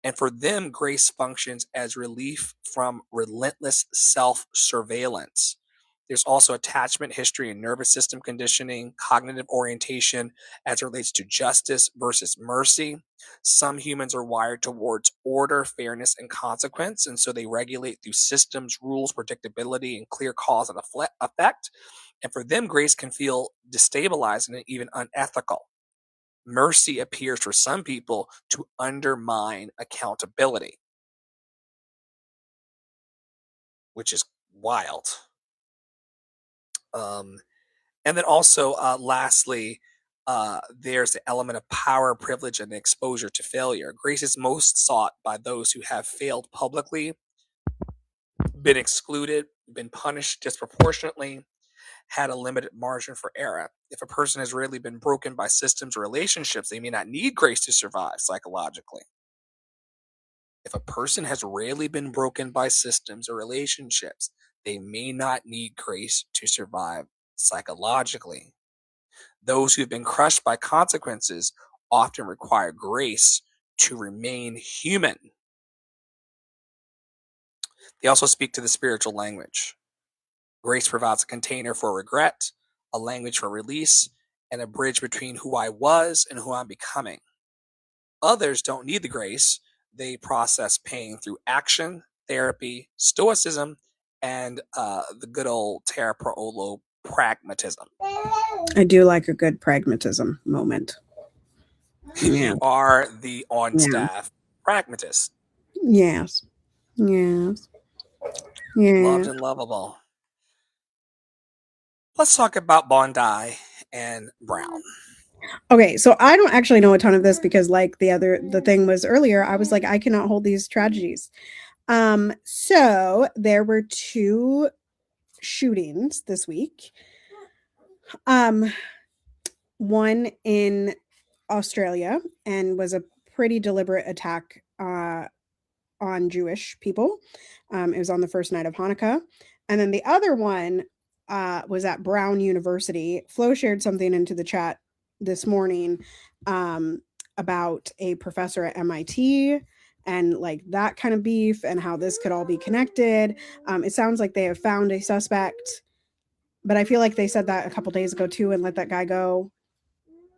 And for them, grace functions as relief from relentless self surveillance. There's also attachment history and nervous system conditioning, cognitive orientation as it relates to justice versus mercy. Some humans are wired towards order, fairness, and consequence, and so they regulate through systems, rules, predictability, and clear cause and effect. And for them, grace can feel destabilizing and even unethical. Mercy appears for some people to undermine accountability, which is wild. And then also, lastly, there's the element of power, privilege, and exposure to failure. Grace is most sought by those who have failed publicly, been excluded, been punished disproportionately, had a limited margin for error. If a person has rarely been broken by systems or relationships, they may not need grace to survive psychologically. If a person has rarely been broken by systems or relationships, they may not need grace to survive psychologically. Those who've been crushed by consequences often require grace to remain human. They also speak to the spiritual language. Grace provides a container for regret, a language for release, and a bridge between who I was and who I'm becoming. Others don't need the grace. They process pain through action, therapy, stoicism, and the good old Tara Priolo pragmatism. I do like a good pragmatism moment. Yeah. You are the on-staff pragmatist. Yes. Yes. Yeah. Loved and lovable. Let's talk about Bondi and Brown. Okay, so I don't actually know a ton of this because like the thing was earlier, I was like, I cannot hold these tragedies. So there were 2 shootings this week. One in Australia and was a pretty deliberate attack on Jewish people. It was on the first night of Hanukkah. And then the other one was at Brown University. Flo shared something into the chat this morning about a professor at MIT and like that kind of beef and how this could all be connected. It sounds like they have found a suspect, but I feel like they said that a couple days ago too and let that guy go.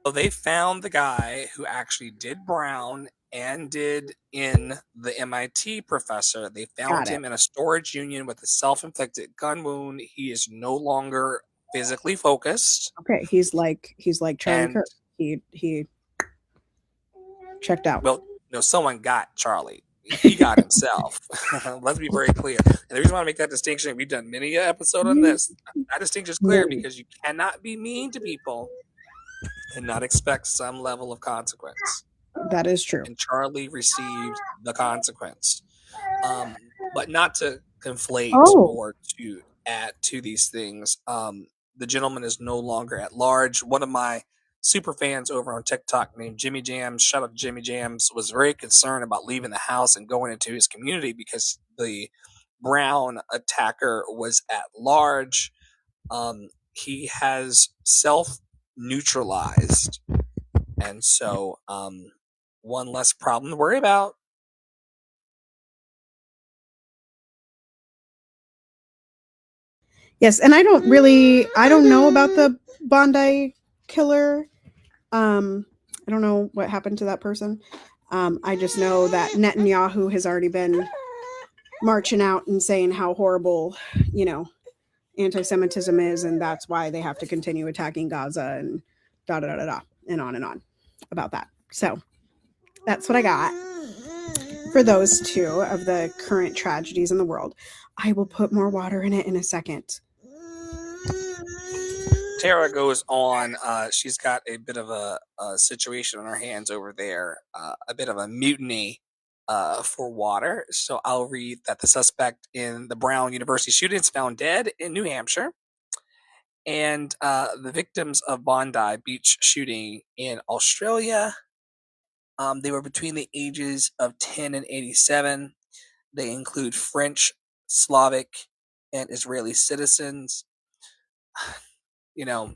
So they found the guy who actually did Brown and did in the MIT professor. They found him in a storage union with a self-inflicted gun wound. He is no longer physically focused. Okay, he's like Charlie Kirk. He checked out. Well, no, someone got Charlie. He got himself. Let's be very clear. And the reason why I make that distinction, we've done many an episode on this. That distinction is clear because you cannot be mean to people and not expect some level of consequence. That is true. And Charlie received the consequence. But not to conflate or to add to these things. The gentleman is no longer at large. One of my super fans over on TikTok named Jimmy Jams, shout out to Jimmy Jams, was very concerned about leaving the house and going into his community because the Brown attacker was at large. He has self-neutralized. And so one less problem to worry about. Yes, and I don't know about the Bondi killer. I don't know what happened to that person. I just know that Netanyahu has already been marching out and saying how horrible, anti-Semitism is, and that's why they have to continue attacking Gaza and and on about that. So That's what I got for those two of the current tragedies in the world. I will put more water in it in a second. Tara goes on. She's got a bit of a situation on her hands over there, a bit of a mutiny for water. So I'll read that the suspect in the Brown University shooting is found dead in New Hampshire. And the victims of Bondi Beach shooting in Australia, they were between the ages of 10 and 87. They include French, Slavic, and Israeli citizens. You know,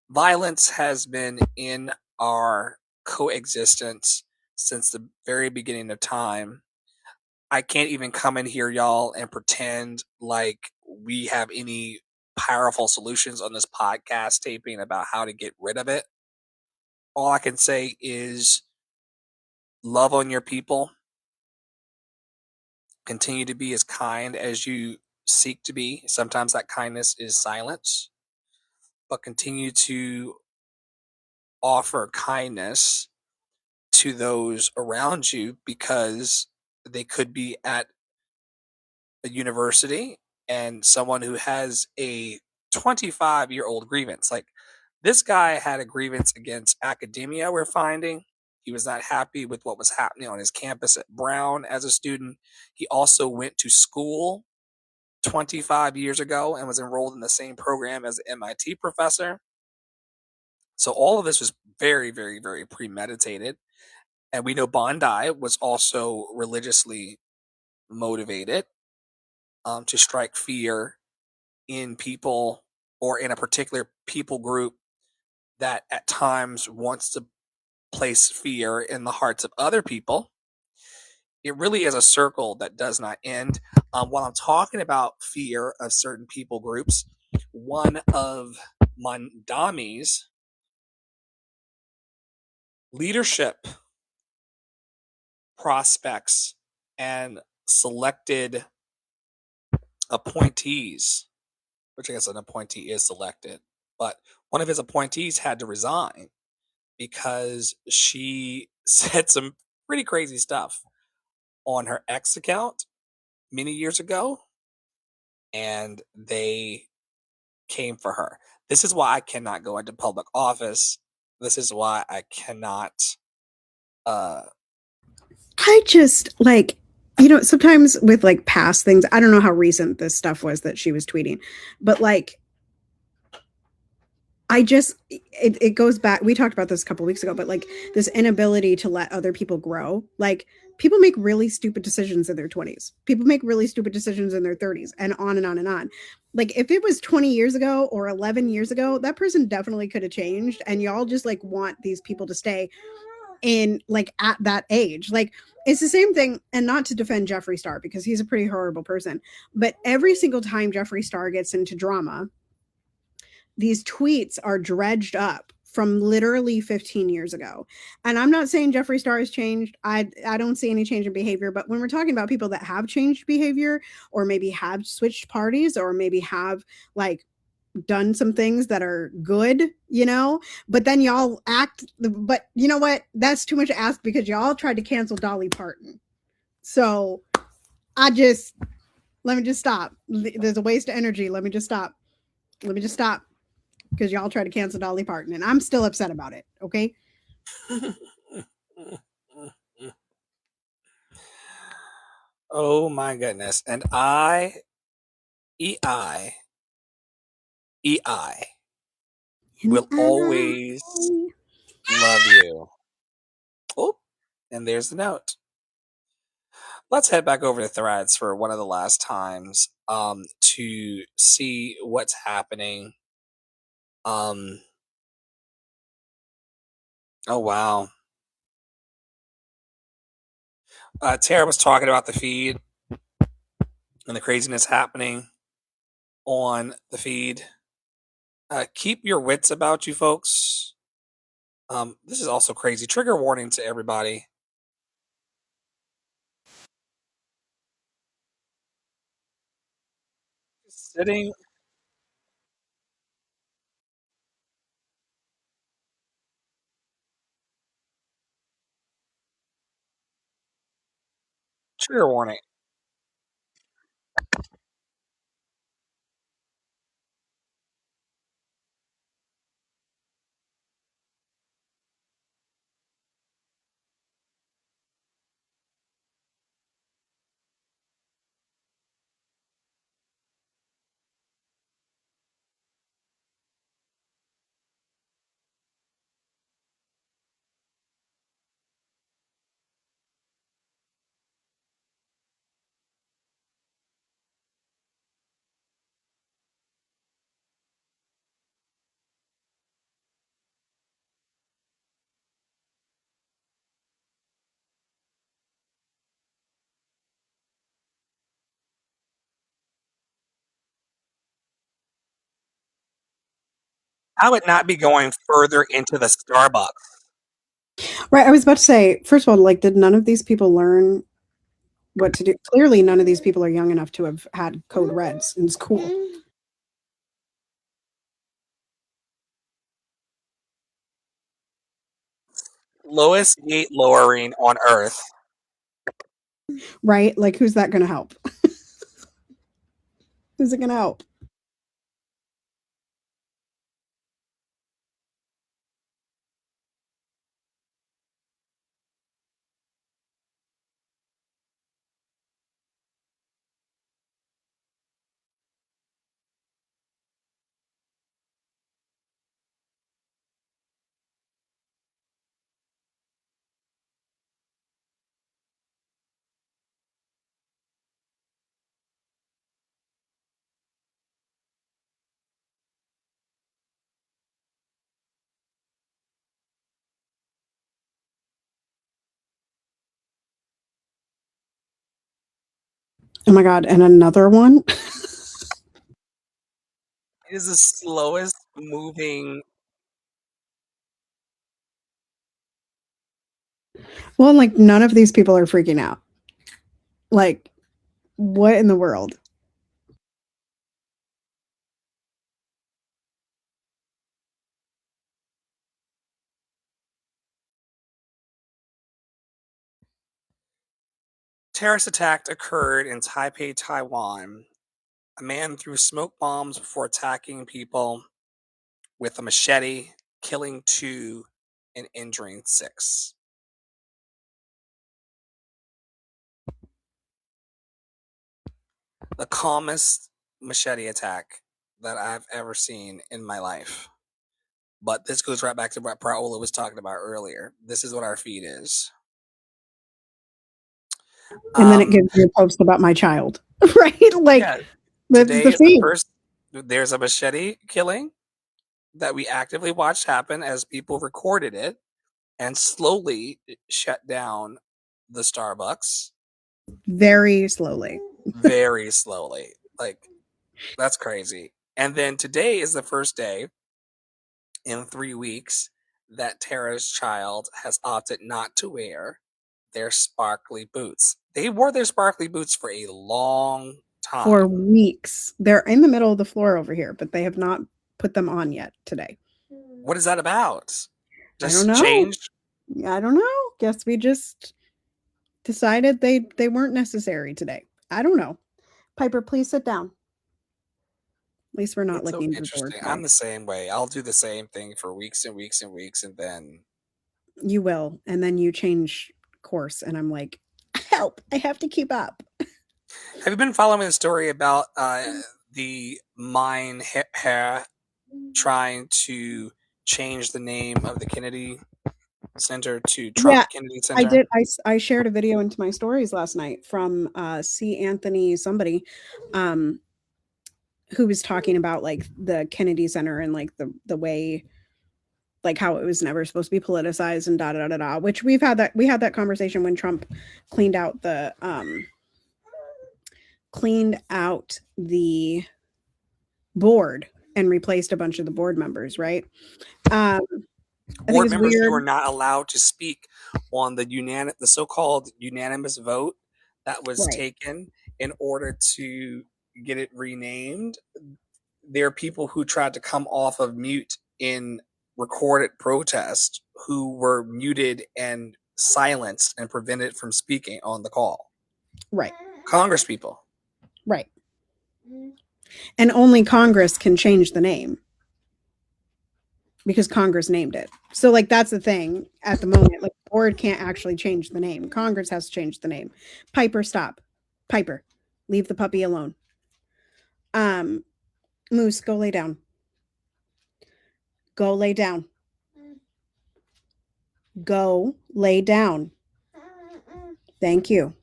violence has been in our coexistence since the very beginning of time. I can't even come in here, y'all, and pretend like we have any powerful solutions on this podcast taping about how to get rid of it. All I can say is love on your people. Continue to be as kind as you seek to be. Sometimes that kindness is silence, but continue to offer kindness to those around you because they could be at a university and someone who has a 25-year-old grievance. Like this guy had a grievance against academia, we're finding. He was not happy with what was happening on his campus at Brown as a student. He also went to school 25 years ago and was enrolled in the same program as an MIT professor. So all of this was very, very, very premeditated. And we know Bondi was also religiously motivated to strike fear in people or in a particular people group that at times wants to place fear in the hearts of other people. It really is a circle that does not end. While I'm talking about fear of certain people groups, one of Mandami's leadership prospects and selected appointees, which I guess an appointee is selected, but one of his appointees had to resign because she said some pretty crazy stuff on her ex account many years ago, and they came for her. This is why I cannot go into public office. This is why I cannot. I just like, sometimes with like past things, I don't know how recent this stuff was that she was tweeting, but like, it goes back. We talked about this a couple weeks ago, but like this inability to let other people grow. Like people make really stupid decisions in their 20s. People make really stupid decisions in their 30s and on and on and on. Like if it was 20 years ago or 11 years ago, that person definitely could have changed. And y'all just like want these people to stay in like at that age. Like it's the same thing, and not to defend Jeffree Star because he's a pretty horrible person, but every single time Jeffree Star gets into drama, these tweets are dredged up from literally 15 years ago. And I'm not saying Jeffree Star has changed. I don't see any change in behavior, but when we're talking about people that have changed behavior or maybe have switched parties or maybe have like done some things that are good, but then y'all act, but you know what? That's too much to ask because y'all tried to cancel Dolly Parton. So let me just stop. There's a waste of energy. Let me just stop because y'all tried to cancel Dolly Parton and I'm still upset about it. Okay. Oh my goodness. And EI will always love you. Oh, and there's the note. Let's head back over to Threads for one of the last times to see what's happening. Oh, wow. Tara was talking about the feed and the craziness happening on the feed. Keep your wits about you, folks. This is also crazy. Trigger warning to everybody. Sitting. Trigger warning. I would not be going further into the Starbucks. Right. I was about to say, first of all, like, did none of these people learn what to do? Clearly, none of these people are young enough to have had code reds in school. Lowest gate lowering on Earth. Right? Like, who's that going to help? Who's it going to help? Oh my God. And another one? It is the slowest moving. Well, like, none of these people are freaking out. Like, what in the world? Terrorist attack occurred in Taipei, Taiwan. A man threw smoke bombs before attacking people with a machete, killing 2 and injuring 6. The calmest machete attack that I've ever seen in my life. But this goes right back to what Priolo was talking about earlier. This is what our feed is. And then it gives you a post about my child. Right? Like, Yeah, that's today the is the feed. first. There's a machete killing that we actively watched happen as people recorded it and slowly shut down the Starbucks Very slowly. very slowly. Like, that's crazy. And then today is the first day in 3 weeks that Tara's child has opted not to wear their sparkly boots. They wore their sparkly boots for a long time. For weeks. They're in the middle of the floor over here, but they have not put them on yet today. What is that about? I Just don't know. changed? I don't know. Guess we just decided they weren't necessary today. I don't know. Piper, please sit down. At least we're not It's so looking at the board interesting. today. I'm the same way. I'll do the same thing for weeks and weeks and weeks, and then You will, and then you change course, and I'm like, help! I have to keep up. have you been following the story about the mine hair trying to change the name of the Kennedy Center to Trump Yeah, Kennedy I Center? did. I shared a video into my stories last night from C. Anthony somebody, who was talking about like the Kennedy Center and like the way, like how it was never supposed to be politicized and da da da da. Which we had that conversation when Trump cleaned out the board and replaced a bunch of the board members, right? I think Board it's members who weird. are not allowed to speak on the so-called unanimous vote that was Right. taken in order to get it renamed. There are people who tried to come off of mute in recorded protest who were muted and silenced and prevented from speaking on the call. Right. Congress people. Right. And only Congress can change the name because Congress named it. So like that's the thing at the moment. Like the board can't actually change the name. Congress has to change the name. Piper, stop. Piper, leave the puppy alone. Moose, go lay down. Go lay down. Go lay down. Thank you.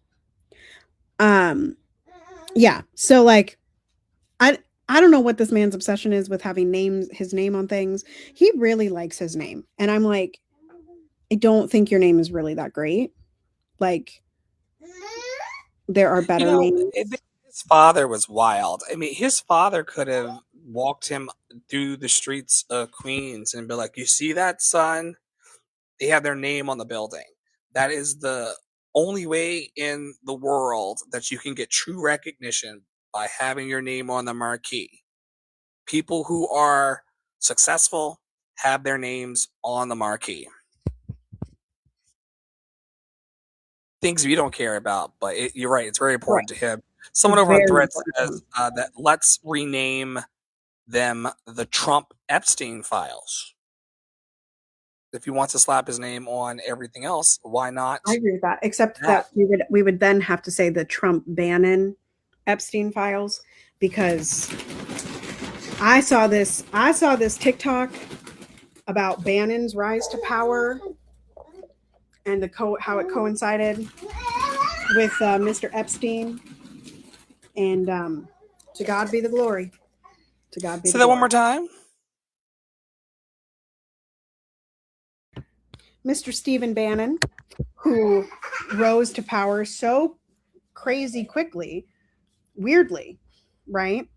Yeah. So like I don't know what this man's obsession is with having his name on things. He really likes his name. And I'm like, I don't think your name is really that great. Like there are better names. His father was wild. I mean, his father could have walked him through the streets of Queens and be like, "You see that, son? They have their name on the building." That is the only way in the world that you can get true recognition, by having your name on the marquee. People who are successful have their names on the marquee. Things we don't care about, but you're right, it's very important to him. Someone over on Threads says that let's rename them the Trump Epstein files. If he wants to slap his name on everything else, why not? I agree with that, except that we would then have to say the Trump Bannon Epstein files, because I saw this TikTok about Bannon's rise to power and how it coincided with Mr. Epstein. And to God be the glory. To God be the glory. Say that one more time. Mr. Stephen Bannon, who rose to power so crazy quickly, weirdly, right?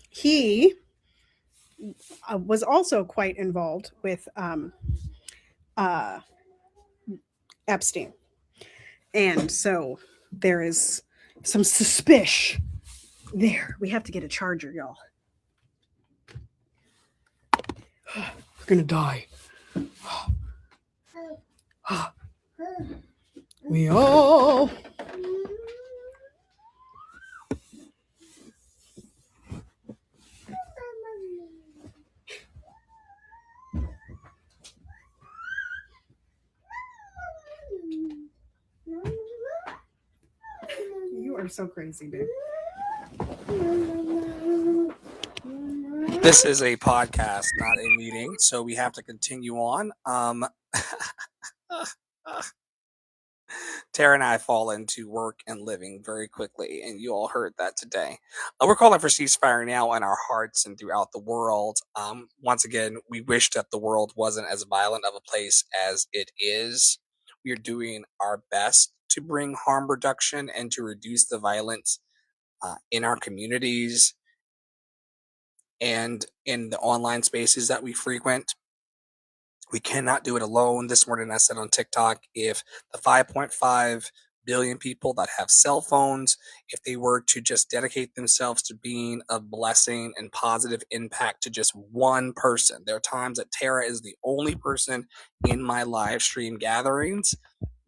He was also quite involved with Epstein. And so there is some suspicion there. We have to get a charger, y'all. We're going to die. We all. You are so crazy, babe. This is a podcast, not a meeting, so we have to continue on. Tara and I fall into work and living very quickly, and you all heard that today. We're calling for ceasefire now in our hearts and throughout the world. Once again, we wish that the world wasn't as violent of a place as it is. We are doing our best to bring harm reduction and to reduce the violence in our communities and in the online spaces that we frequent. We cannot do it alone. This morning I said on TikTok, if the 5.5 billion people that have cell phones, if they were to just dedicate themselves to being a blessing and positive impact to just one person, there are times that Tara is the only person in my live stream gatherings.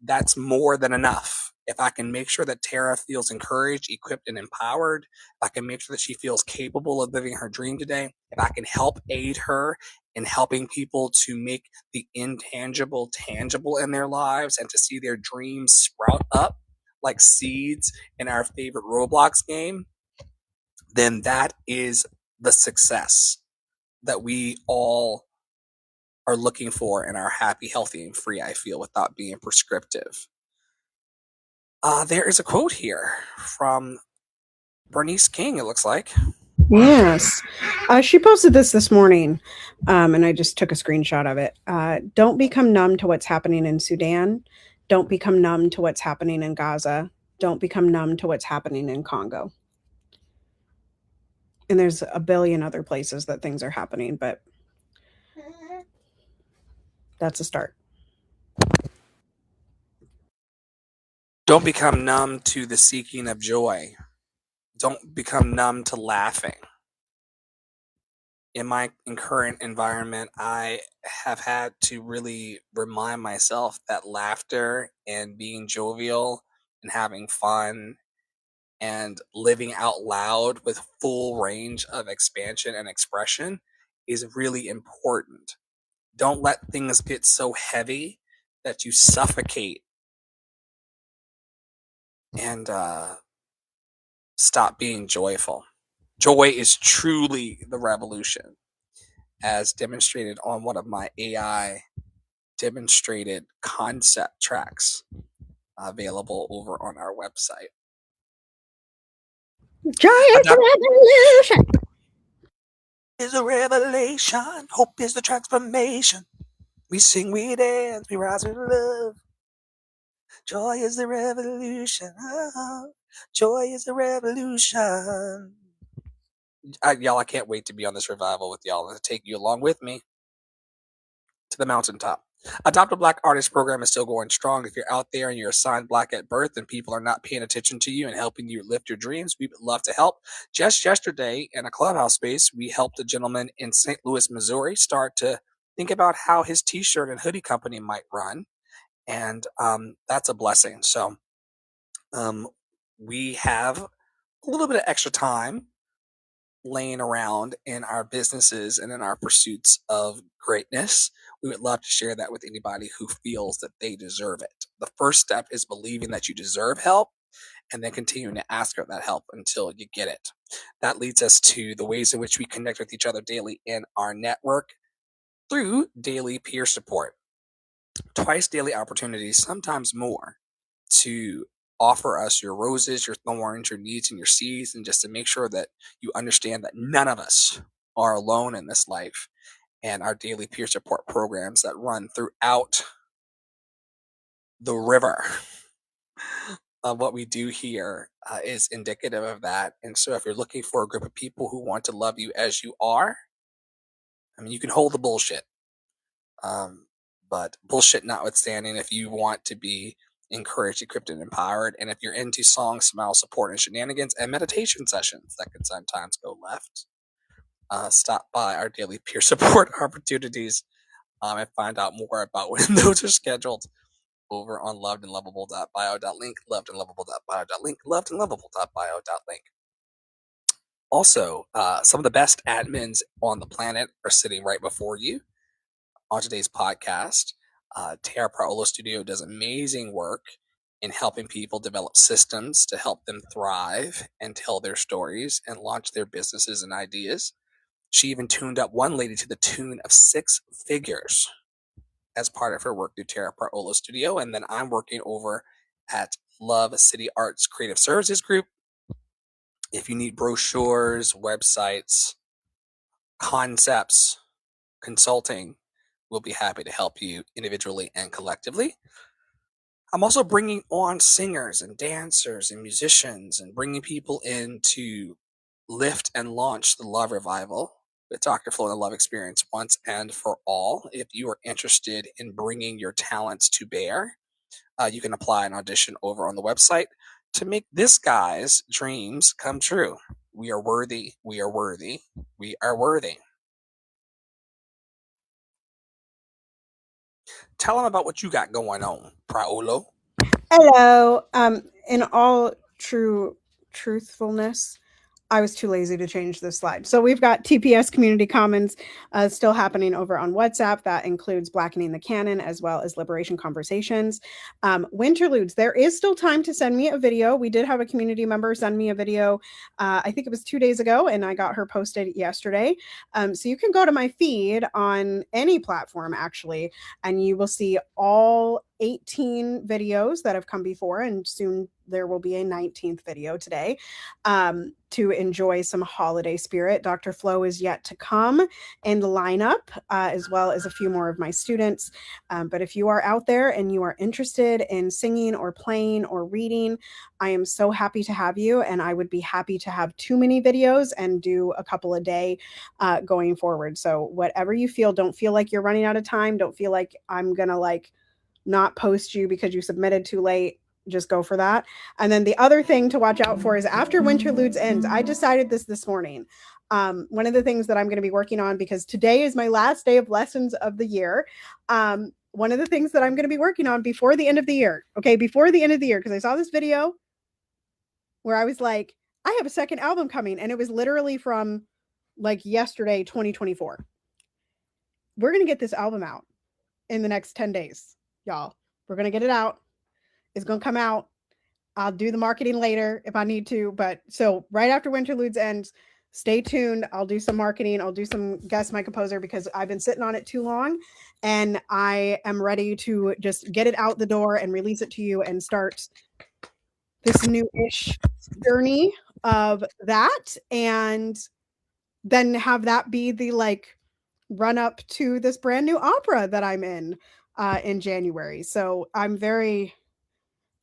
That's more than enough. If I can make sure that Tara feels encouraged, equipped, and empowered, if I can make sure that she feels capable of living her dream today, if I can help aid her in helping people to make the intangible tangible in their lives and to see their dreams sprout up like seeds in our favorite Roblox game, then that is the success that we all are looking for in our happy, healthy, and free, I feel, without being prescriptive. There is a quote here from Bernice King, it looks like. Yes. She posted this morning, and I just took a screenshot of it. Don't become numb to what's happening in Sudan. Don't become numb to what's happening in Gaza. Don't become numb to what's happening in Congo. And there's a billion other places that things are happening, but that's a start. Don't become numb to the seeking of joy. Don't become numb to laughing. In my current environment, I have had to really remind myself that laughter and being jovial and having fun and living out loud with full range of expansion and expression is really important. Don't let things get so heavy that you suffocate and stop being joyful. Joy is truly the revolution, as demonstrated on one of my AI demonstrated concept tracks available over on our website. Joy is the revolution. Is a revelation. Hope is the transformation. We sing, we dance, we rise with love. Joy is the revolution. Oh, joy is the revolution. Y'all, I can't wait to be on this revival with y'all and to take you along with me to the mountaintop. Adopt a Black Artist program is still going strong. If you're out there and you're assigned Black at birth and people are not paying attention to you and helping you lift your dreams, we would love to help. Just yesterday in a clubhouse space, we helped a gentleman in St. Louis, Missouri start to think about how his t-shirt and hoodie company might run. And that's a blessing. So we have a little bit of extra time laying around in our businesses and in our pursuits of greatness. We would love to share that with anybody who feels that they deserve it. The first step is believing that you deserve help and then continuing to ask for that help until you get it. That leads us to the ways in which we connect with each other daily in our network through daily peer support. Twice daily opportunities, sometimes more, to offer us your roses, your thorns, your needs, and your seeds, and just to make sure that you understand that none of us are alone in this life. And our daily peer support programs that run throughout the river of what we do here is indicative of that. And so if you're looking for a group of people who want to love you as you are, I mean, you can hold the bullshit. But bullshit notwithstanding, if you want to be encouraged, equipped, and empowered, and if you're into song, smile, support, and shenanigans, and meditation sessions that can sometimes go left, stop by our daily peer support opportunities and find out more about when those are scheduled over on lovedandlovable.bio.link, lovedandlovable.bio.link, lovedandlovable.bio.link. Also, some of the best admins on the planet are sitting right before you. On today's podcast, Tara Priolo Studio does amazing work in helping people develop systems to help them thrive and tell their stories and launch their businesses and ideas. She even tuned up one lady to the tune of 6 figures as part of her work through Tara Priolo Studio. And then I'm working over at Love City Arts Creative Services Group. If you need brochures, websites, concepts, consulting, we'll be happy to help you individually and collectively. I'm also bringing on singers and dancers and musicians and bringing people in to lift and launch the Love Revival with Dr. Flo and the Love Experience once and for all. If you are interested in bringing your talents to bear, you can apply an audition over on the website to make this guy's dreams come true. We are worthy. We are worthy. We are worthy. Tell them about what you got going on, Priolo. Hello. In all truthfulness, I was too lazy to change this slide. So we've got TPS Community Commons still happening over on WhatsApp. That includes Blackening the Canon as well as Liberation Conversations. Winterludes, there is still time to send me a video. We did have a community member send me a video, I think it was 2 days ago, and I got her posted yesterday. So you can go to my feed on any platform, actually, and you will see all 18 videos that have come before, and soon there will be a 19th video today to enjoy some holiday spirit. Dr. Flo is yet to come in the lineup, as well as a few more of my students. But if you are out there and you are interested in singing or playing or reading, I am so happy to have you, and I would be happy to have too many videos and do a couple a day going forward. So whatever you feel, don't feel like you're running out of time. Don't feel like I'm gonna not post you because you submitted too late. Just go for that. And then the other thing to watch out for is after Winterludes ends, I decided this morning. One of the things that I'm going to be working on, because today is my last day of lessons of the year, one of the things that I'm going to be working on before the end of the year. Okay, before the end of the year, because I saw this video where I was like, I have a second album coming, and it was literally from like yesterday, 2024. We're going to get this album out in the next 10 days, y'all. We're going to get it out. It's going to come out. I'll do the marketing later if I need to. But so right after Winterludes ends, stay tuned. I'll do some marketing. I'll do some Guess My Composer because I've been sitting on it too long. And I am ready to just get it out the door and release it to you and start this new-ish journey of that. And then have that be the like run up to this brand new opera that I'm in January. So I'm very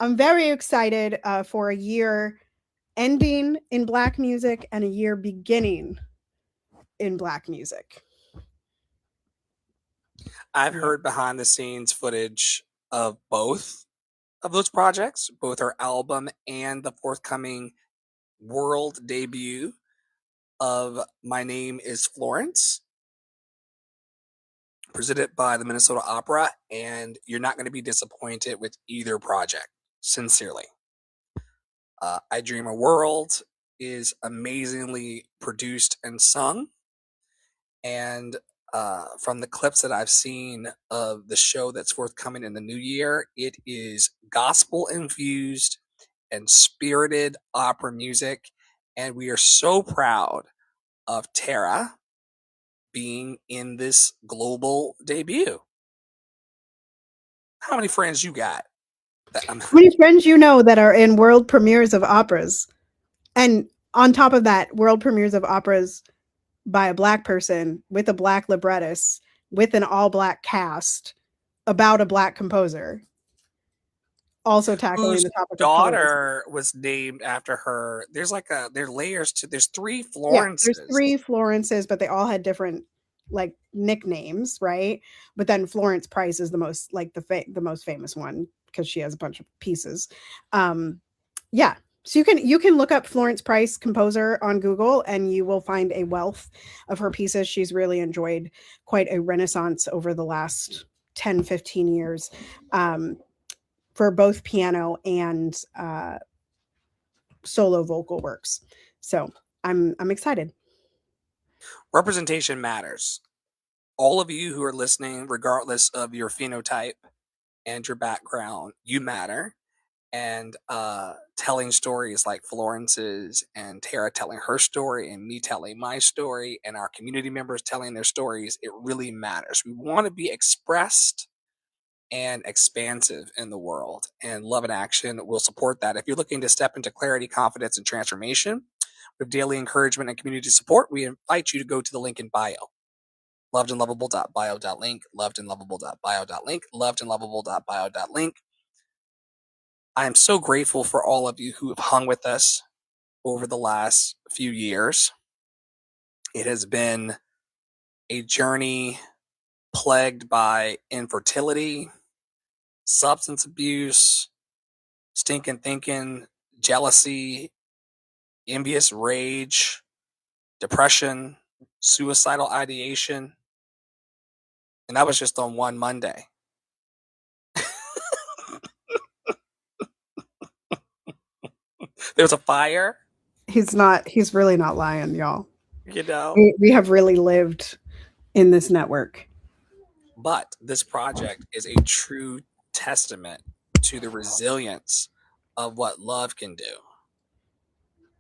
excited for a year ending in Black music and a year beginning in Black music. I've heard behind the scenes footage of both of those projects, both our album and the forthcoming world debut of My Name is Florence, presented by the Minnesota Opera, and you're not going to be disappointed with either project, sincerely. I Dream a World is amazingly produced and sung, and from the clips that I've seen of the show that's forthcoming in the new year, it is gospel infused and spirited opera music, and we are so proud of Tara being in this global debut. How many friends you got? How many friends you know that are in world premieres of operas? And on top of that, world premieres of operas by a Black person with a Black librettist with an all-Black cast about a Black composer. Also tackling Whose the topic of daughter was named after her. There's like there's layers to. There's 3 Florences. Yeah, there's 3 Florences, but they all had different like nicknames, right? But then Florence Price is the most like the most famous one because she has a bunch of pieces. Yeah, so you can look up Florence Price composer on Google and you will find a wealth of her pieces. She's really enjoyed quite a renaissance over the last 10-15 years for both piano and solo vocal works. So I'm excited. Representation matters. All of you who are listening, regardless of your phenotype and your background, you matter. And telling stories like Florence's and Tara telling her story and me telling my story and our community members telling their stories, it really matters. We want to be expressed and expansive in the world, and Love in Action will support that. If you're looking to step into clarity, confidence, and transformation with daily encouragement and community support, we invite you to go to the link in bio. lovedandlovable.bio.link, lovedandlovable.bio.link, lovedandlovable.bio.link. I am so grateful for all of you who have hung with us over the last few years. It has been a journey plagued by infertility, substance abuse, stinking thinking, jealousy, envious rage, depression, suicidal ideation. And that was just on one Monday. There's a fire. He's really not lying, y'all. You know, we have really lived in this network. But this project is a true testament to the resilience of what love can do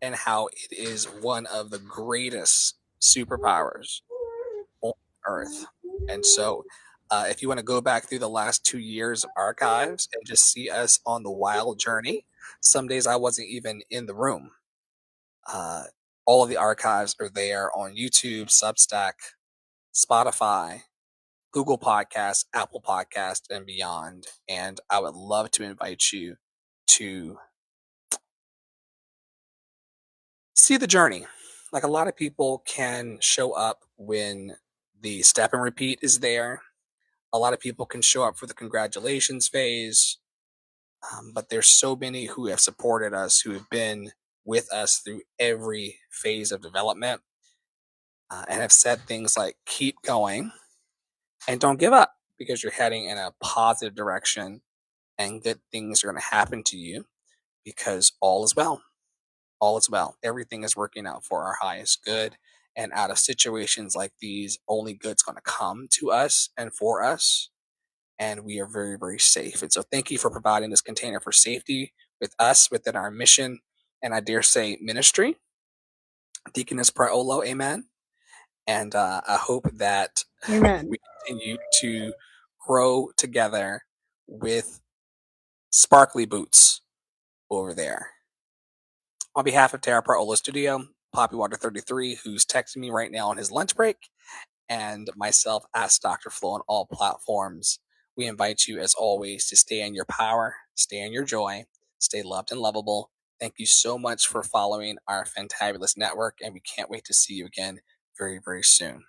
and how it is one of the greatest superpowers on earth. And so if you want to go back through the last 2 years of archives and just see us on the wild journey, some days I wasn't even in the room. All of the archives are there on YouTube, Substack, Spotify, Google Podcasts, Apple Podcasts, and beyond. And I would love to invite you to see the journey. Like, a lot of people can show up when the step and repeat is there. A lot of people can show up for the congratulations phase. But there's so many who have supported us, who have been with us through every phase of development, and have said things like, keep going and don't give up, because you're heading in a positive direction and good things are going to happen to you because all is well. All is well. Everything is working out for our highest good. And out of situations like these, only good's going to come to us and for us. And we are very, very safe. And so thank you for providing this container for safety with us within our mission, and I dare say ministry. Deaconess Priolo, amen. And I hope that Amen. we continue to grow together with sparkly boots over there. On behalf of Tara Priolo Studio, Poppy Water 33, who's texting me right now on his lunch break, and myself, Ask Dr. Flo, on all platforms, we invite you, as always, to stay in your power, stay in your joy, stay loved and lovable. Thank you so much for following our fantabulous network, and we can't wait to see you again very, very soon.